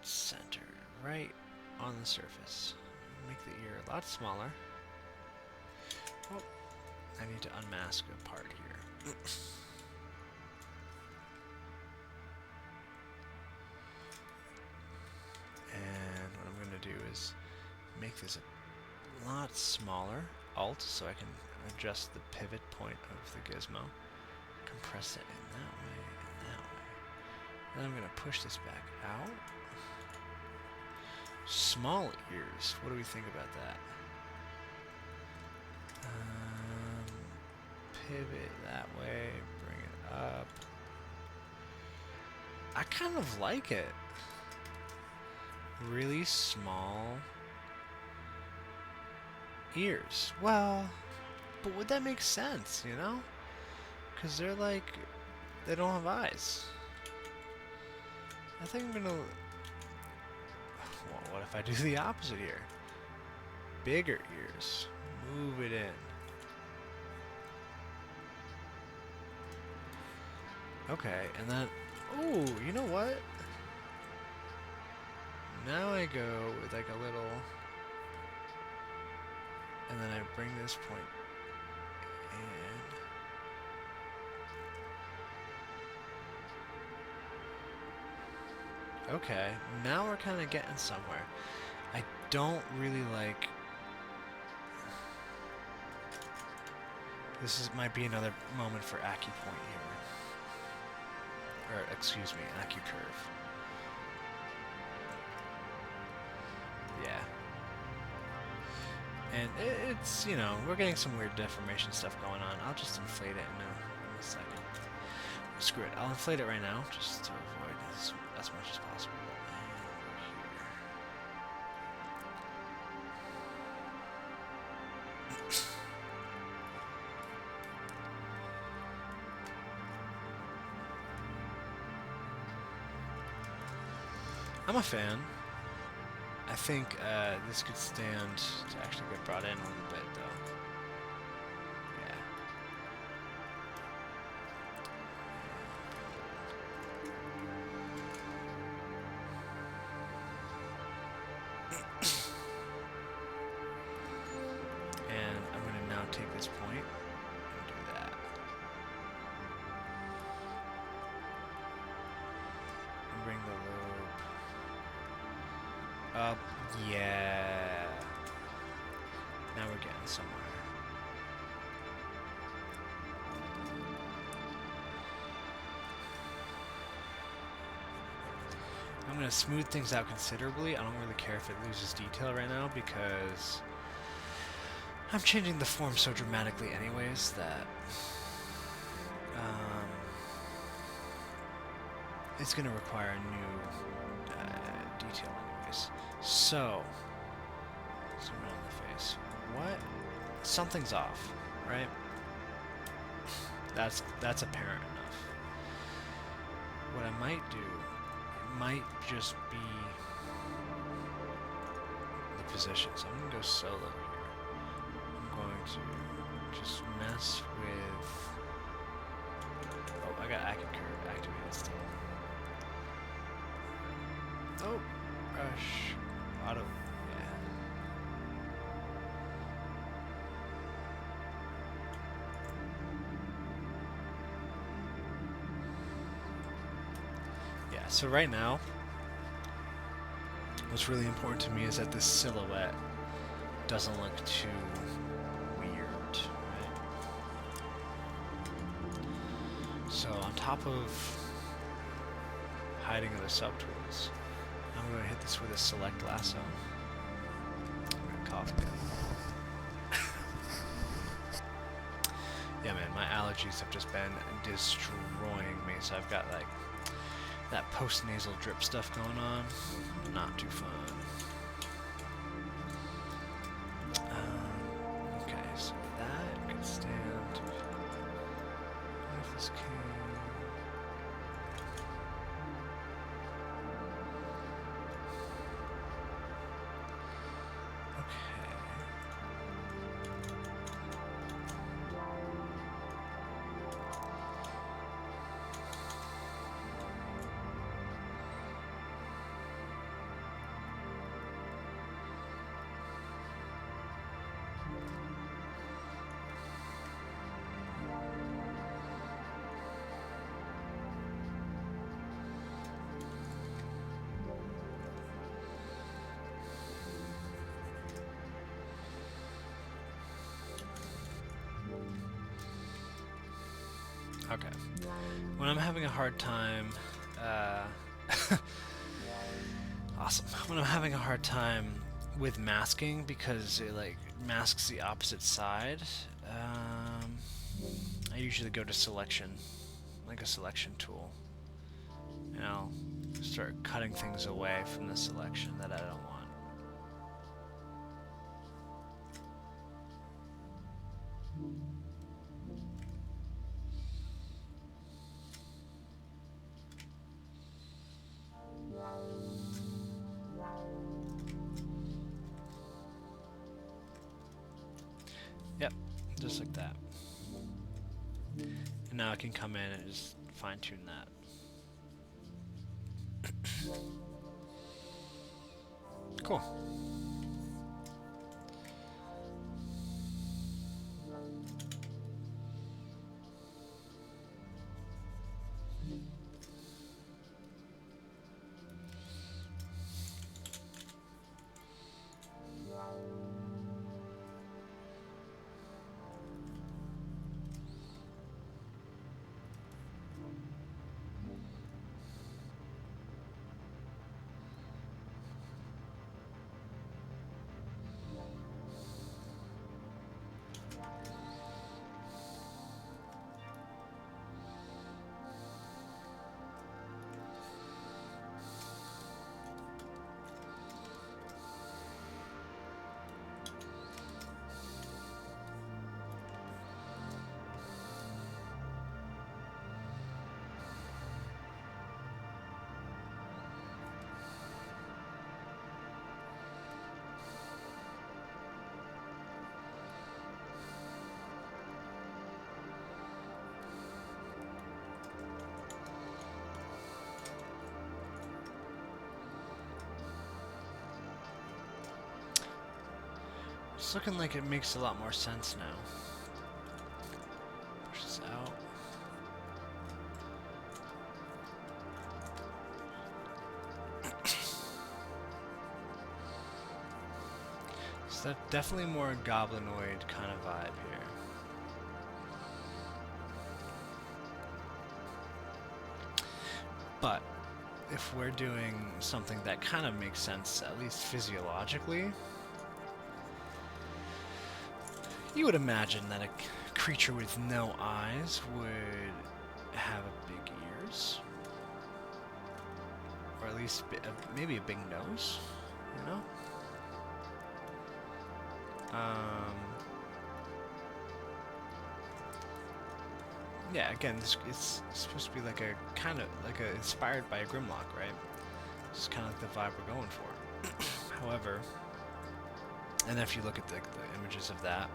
it's centered right on the surface. Make the ear a lot smaller. Oh, I need to unmask a part here. And what I'm going to do is make this a lot smaller. Alt, so I can adjust the pivot point of the gizmo. Compress it in that way and that way. Then I'm going to push this back out. Small ears. What do we think about that? Pivot that way. Bring it up. I kind of like it. Really small ears. Well, but would that make sense, you know? Because they're like, they don't have eyes. I think I'm gonna... Well, what if I do the opposite here? Bigger ears. Move it in. Okay, and then... Oh, you know what? Now I go with like a little... And then I bring this point in. Okay, now we're kind of getting somewhere. I don't really like... might be another moment for acupoint here. Or, excuse me, acucurve. Yeah. And it's, you know, we're getting some weird deformation stuff going on. I'll just inflate it in a second. Screw it. I'll inflate it right now, just to avoid as much as possible. And here. I'm a fan. I think this could stand to actually get brought in a little bit, though. Yeah. And I'm going to now take this point and do that. And bring the lobe up. Yeah. Now we're getting somewhere. I'm going to smooth things out considerably. I don't really care if it loses detail right now because I'm changing the form so dramatically anyways that it's going to require a new detail anyways. So, zoom in on the face. What? Something's off, right? That's apparent enough. What I might do, it might just be the position. So I'm going to go solo here. I'm going to just mess with... Oh, I got acucurve activated still. Oh, brush, auto, yeah. Yeah, so right now, what's really important to me is that this silhouette doesn't look too weird, right? So on top of hiding other subtools, I'm going to hit this with a select lasso. I'm going to cough again. Yeah, man, my allergies have just been destroying me. So I've got like that post-nasal drip stuff going on. Not too fun. Okay, so that could stand. What if this came? Okay. When I'm having a hard time, awesome. When I'm having a hard time with masking because it like masks the opposite side, I usually go to selection, like a selection tool, and I'll start cutting things away from the selection that I don't want. Yep, just like that. And now I can come in and just fine-tune that. Cool. It's looking like it makes a lot more sense now. Push this out. So that's definitely more goblinoid kind of vibe here. But if we're doing something that kind of makes sense, at least physiologically, you would imagine that a creature with no eyes would have big ears, or at least maybe a big nose, you know? Yeah, again, it's supposed to be like a kind of like a inspired by a Grimlock, right? It's kind of like the vibe we're going for. However, and if you look at the images of that,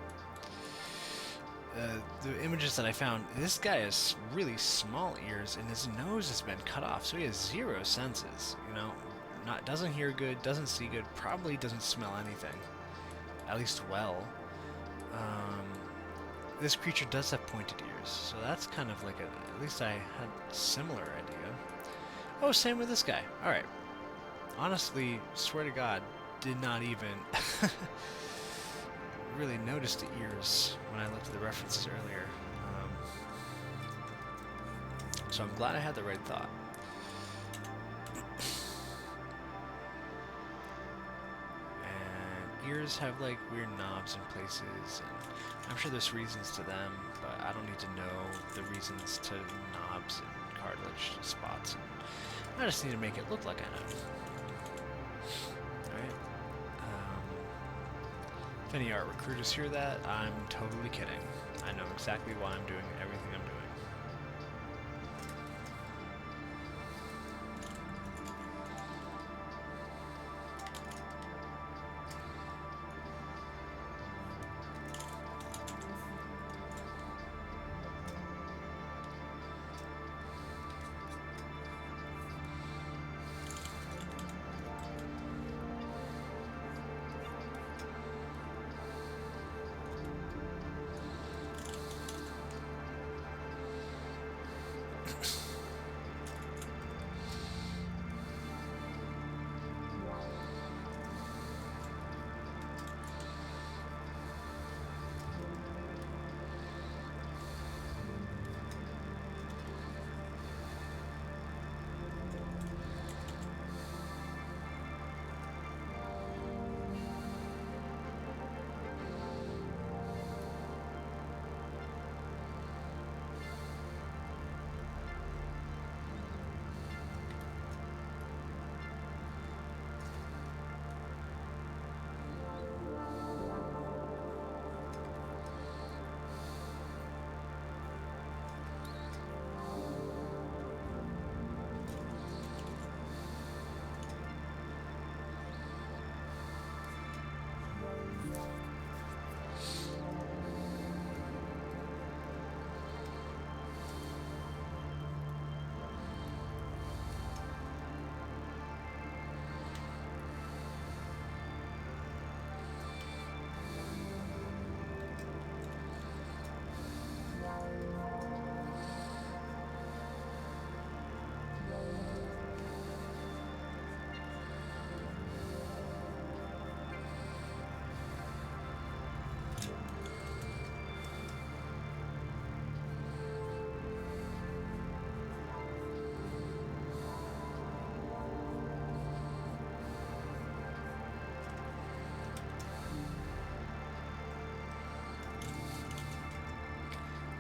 the images that I found, this guy has really small ears and his nose has been cut off, so he has 0 senses. You know, doesn't hear good, doesn't see good, probably doesn't smell anything, at least well. This creature does have pointed ears, so that's kind of like at least I had a similar idea. Oh, same with this guy. Alright. Honestly, swear to God, did not even really notice the ears when I looked at the references earlier. So I'm glad I had the right thought. And ears have like weird knobs in places, and I'm sure there's reasons to them, but I don't need to know the reasons to knobs and cartilage spots. And I just need to make it look like I know. Alright. If any art recruiters hear that, I'm totally kidding. I know exactly why I'm doing everything I'm doing.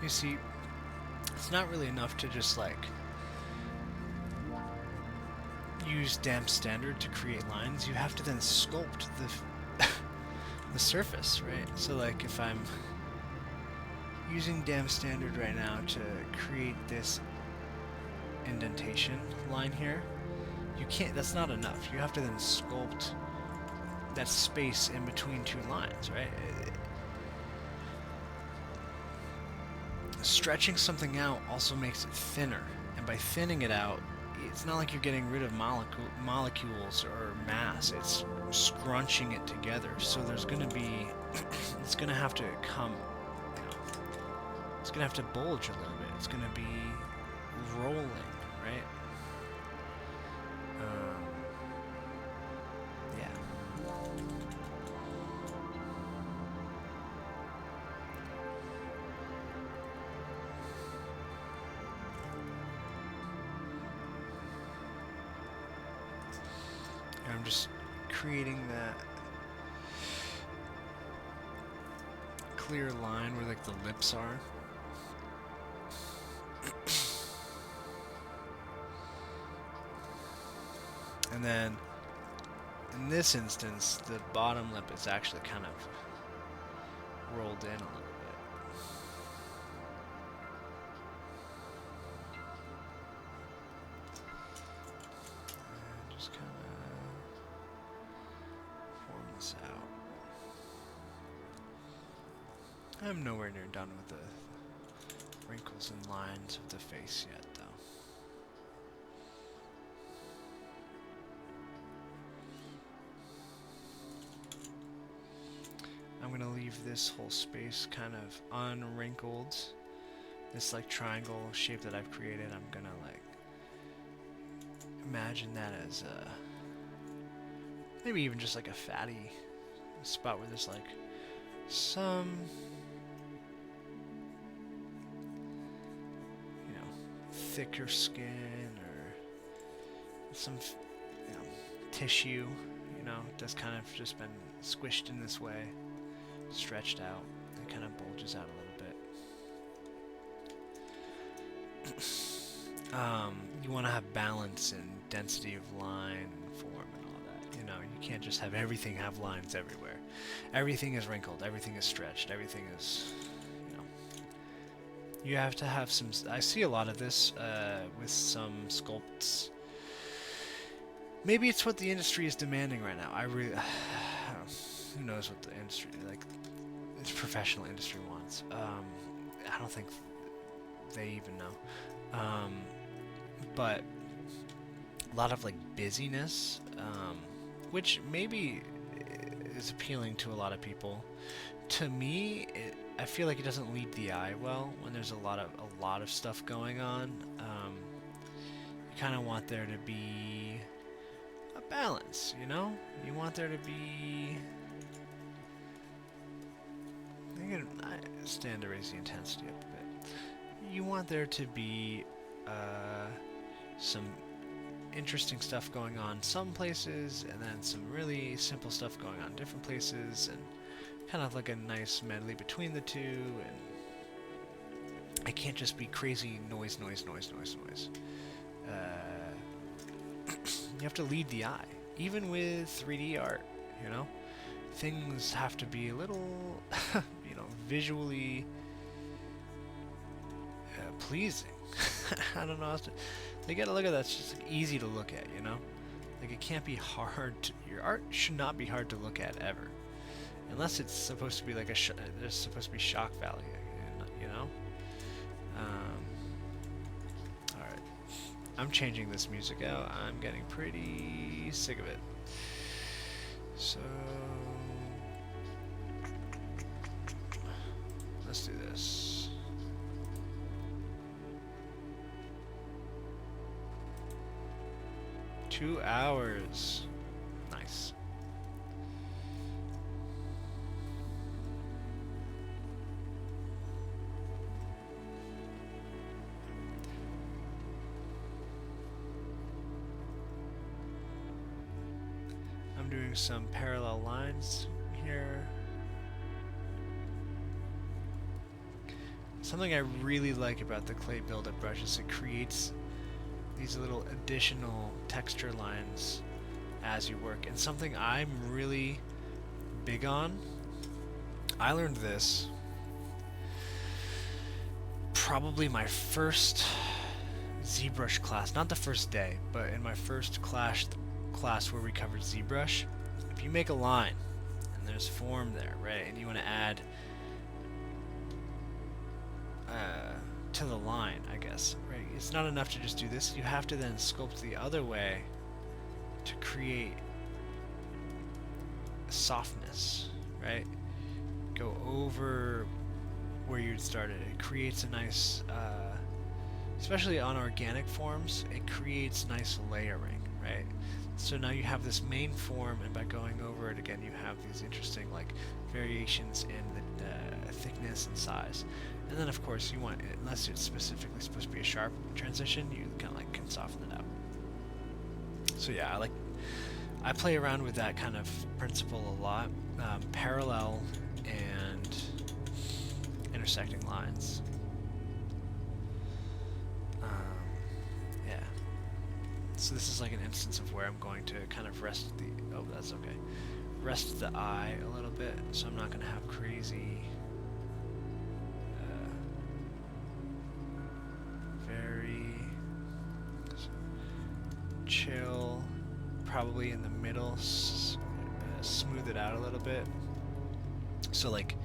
You see, it's not really enough to just like use damp standard to create lines. You have to then sculpt the the surface, right? So like if I'm using damp standard right now to create this indentation line here, you can't, that's not enough. You have to then sculpt that space in between two lines, right? Stretching something out also makes it thinner, and by thinning it out, it's not like you're getting rid of molecules or mass, it's scrunching it together. So there's going to be, it's going to have to come, you know, it's going to have to bulge a little bit. It's going to be rolling, right? Yeah. I'm just creating that clear line where like the lips are. And then in this instance, the bottom lip is actually kind of rolled in a little bit. And just kind of form this out. I'm nowhere near done with the wrinkles and lines of the face yet, though. I'm gonna leave this whole space kind of unwrinkled. This like triangle shape that I've created, I'm gonna like imagine that as maybe even just like a fatty spot where there's like some, you know, thicker skin or some, you know, tissue, you know, that's kind of just been squished in this way, stretched out. It kind of bulges out a little bit. You want to have balance and density of line and form and all that. You know, you can't just have everything have lines everywhere. Everything is wrinkled, everything is stretched, everything is, you know. You have to have some, I see a lot of this with some sculpts. Maybe it's what the industry is demanding right now. I really, who knows what the industry, like, the professional industry wants. I don't think they even know. But a lot of like busyness, which maybe is appealing to a lot of people. To me, I feel like it doesn't lead the eye well when there's a lot of stuff going on. You kind of want there to be a balance, you know? You want there to be, I stand to raise the intensity up a bit. You want there to be some interesting stuff going on some places, and then some really simple stuff going on different places, and kind of like a nice medley between the two. And it can't just be crazy noise. You have to lead the eye, even with 3D art, you know? Things have to be a little, you know, visually pleasing. I don't know how to, you gotta look at that, it's just like easy to look at, you know? Like it can't be hard to, your art should not be hard to look at ever. Unless it's supposed to be like there's supposed to be shock value, you know? Alright. I'm changing this music out. I'm getting pretty sick of it. So let's do this. 2 hours. Nice. I'm doing some parallel lines here. Something I really like about the clay buildup brush is it creates these little additional texture lines as you work. And something I'm really big on, I learned this probably my first Zbrush class, not the first day, but in my first class where we covered Zbrush. If you make a line and there's form there, right, and you want to add to the line, I guess, right, it's not enough to just do this. You have to then sculpt the other way to create softness, right? Go over where you'd started. It creates a nice, especially on organic forms, it creates nice layering, right? So now you have this main form, and by going over it again, you have these interesting like variations in the thickness and size. And then of course you want, unless it's specifically supposed to be a sharp transition, you kind of like can soften it out. So yeah, I play around with that kind of principle a lot. Parallel and intersecting lines. Yeah. So this is like an instance of where I'm going to kind of rest the, oh, that's okay. Rest the eye a little bit, so I'm not going to have crazy, very chill, probably in the middle, smooth it out a little bit. So like,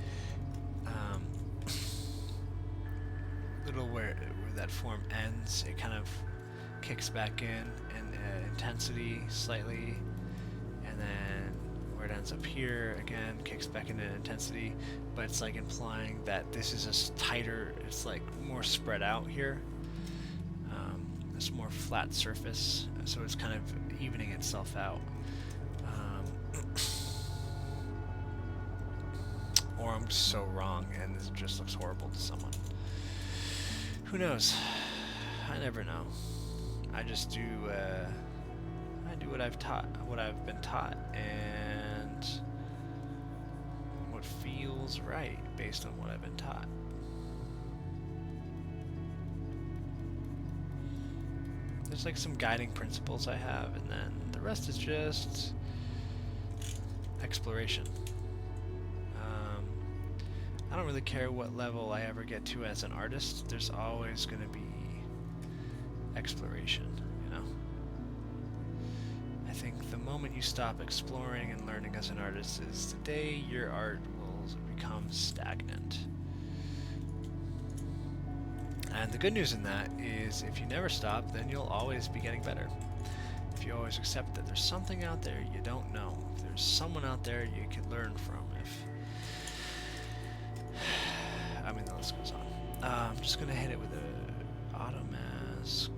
little where that form ends, it kind of kicks back in intensity slightly, and then where it ends up here again kicks back into intensity, but it's like implying that this is a tighter, it's like more spread out here. It's more flat surface, so it's kind of evening itself out. Or I'm so wrong and this just looks horrible to someone. Who knows? I never know. I just do I do what I've been taught, and what feels right based on what I've been taught. There's like some guiding principles I have, and then the rest is just exploration. I don't really care what level I ever get to as an artist. There's always going to be exploration, you know? I think the moment you stop exploring and learning as an artist is the day your art will become stagnant. And the good news in that is if you never stop, then you'll always be getting better. If you always accept that there's something out there you don't know, if there's someone out there you could learn from, I mean, the list goes on. I'm just going to hit it with a auto mask,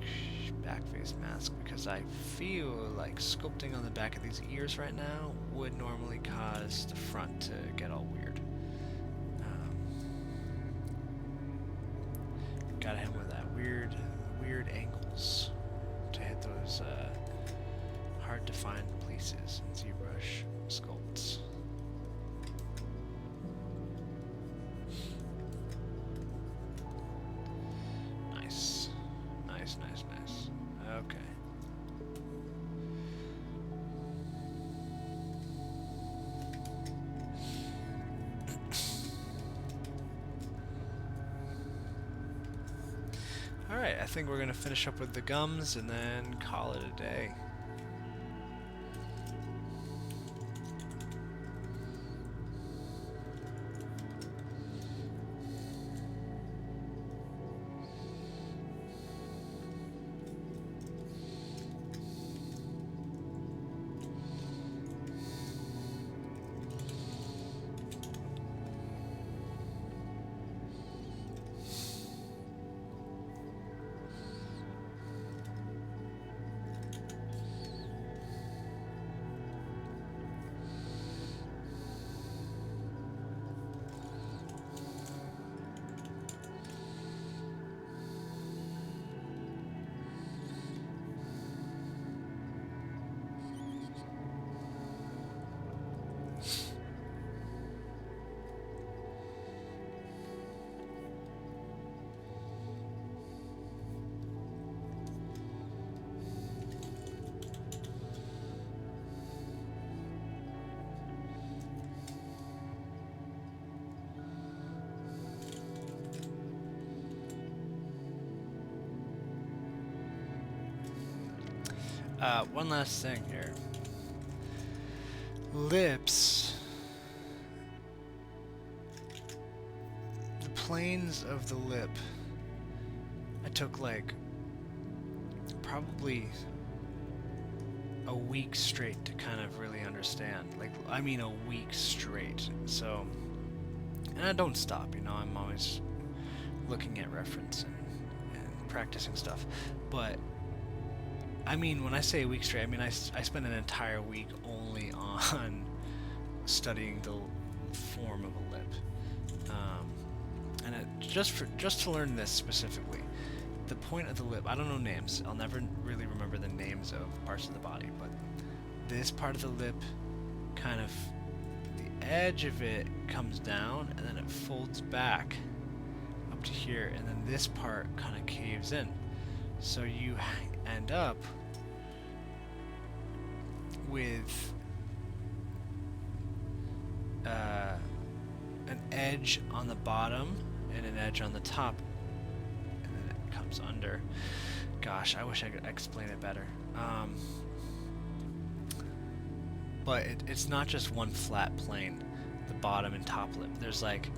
back face mask, because I feel like sculpting on the back of these ears right now would normally cause the front to get all weird. Gotta hit with that weird angles to hit those hard to find places in ZBrush sculpts. Nice. Okay. Alright, I think we're going to finish up with the gums and then call it a day. One last thing here. Lips. The planes of the lip. I took like probably a week straight to kind of really understand. Like, I mean, a week straight. So, and I don't stop, you know, I'm always looking at reference and practicing stuff. But, I mean, when I say a week straight, I mean, I spent an entire week only on studying the form of a lip. And just to learn this specifically, the point of the lip, I don't know names. I'll never really remember the names of parts of the body, but this part of the lip, kind of, the edge of it comes down and then it folds back up to here, and then this part kind of caves in. So you end up with an edge on the bottom and an edge on the top, and then it comes under. Gosh, I wish I could explain it better. But it's not just one flat plane, the bottom and top lip. There's like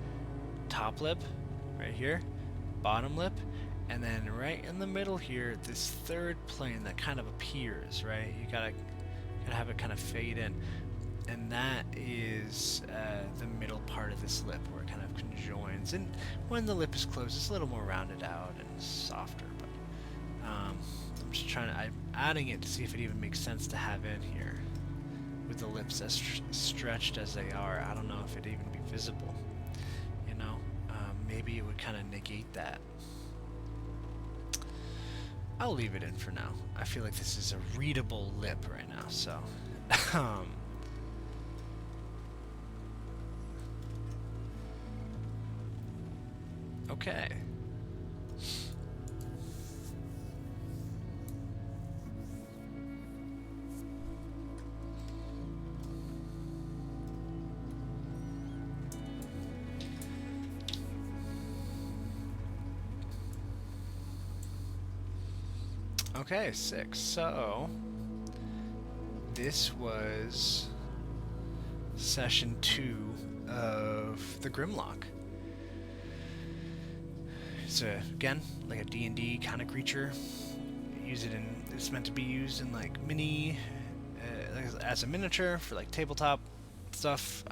top lip right here, bottom lip, and then right in the middle here, this third plane that kind of appears, right? You gotta have it kind of fade in. And that is the middle part of this lip where it kind of conjoins. And when the lip is closed, it's a little more rounded out and softer. But I'm just I'm adding it to see if it even makes sense to have in here. With the lips as stretched as they are, I don't know if it'd even be visible. You know, maybe it would kind of negate that. I'll leave it in for now. I feel like this is a readable lip right now, so. Okay. Okay, 6. So, this was session 2 of the Grimlock. It's again like a D&D kind of creature. It's meant to be used in like mini, as a miniature for like tabletop stuff.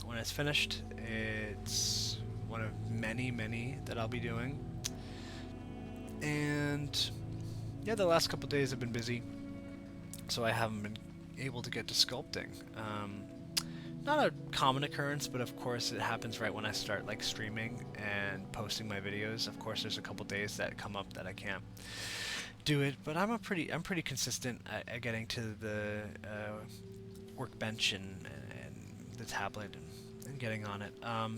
When it's finished, it's one of many that I'll be doing. And yeah, the last couple days have been busy, so I haven't been able to get to sculpting. Not a common occurrence, but of course it happens right when I start like streaming and posting my videos. Of course, there's a couple days that come up that I can't do it, but I'm pretty consistent at getting to the workbench and the tablet and getting on it.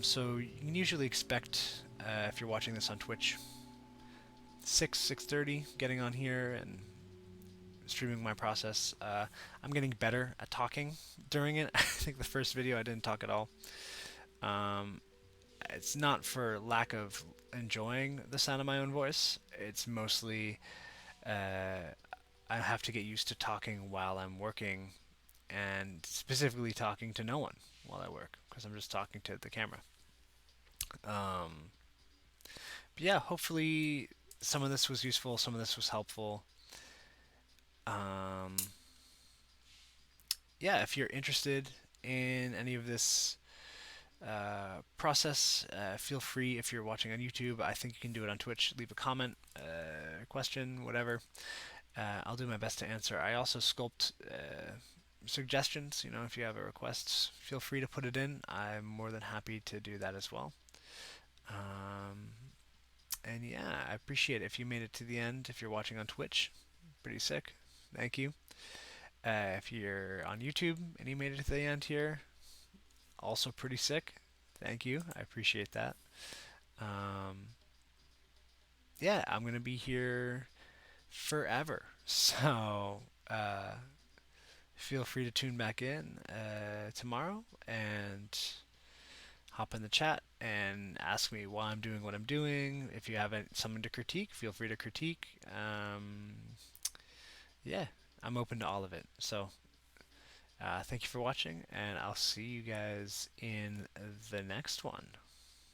So you can usually expect, if you're watching this on Twitch, 6:30, getting on here and streaming my process. I'm getting better at talking during it. I think the first video I didn't talk at all. It's not for lack of enjoying the sound of my own voice. It's mostly I have to get used to talking while I'm working, and specifically talking to no one while I work, because I'm just talking to the camera. But yeah, hopefully some of this was useful, some of this was helpful. Yeah, if you're interested in any of this process, feel free. If you're watching on YouTube, I think you can do it on Twitch. Leave a comment, question, whatever. I'll do my best to answer. I also sculpt suggestions. You know, if you have a request, feel free to put it in. I'm more than happy to do that as well. And yeah, I appreciate it if you made it to the end. If you're watching on Twitch, pretty sick. Thank you. If you're on YouTube and you made it to the end here, also pretty sick. Thank you. I appreciate that. Yeah, I'm going to be here forever. So feel free to tune back in tomorrow and hop in the chat and ask me why I'm doing what I'm doing. If you have something to critique, feel free to critique. Yeah, I'm open to all of it. So thank you for watching, and I'll see you guys in the next one.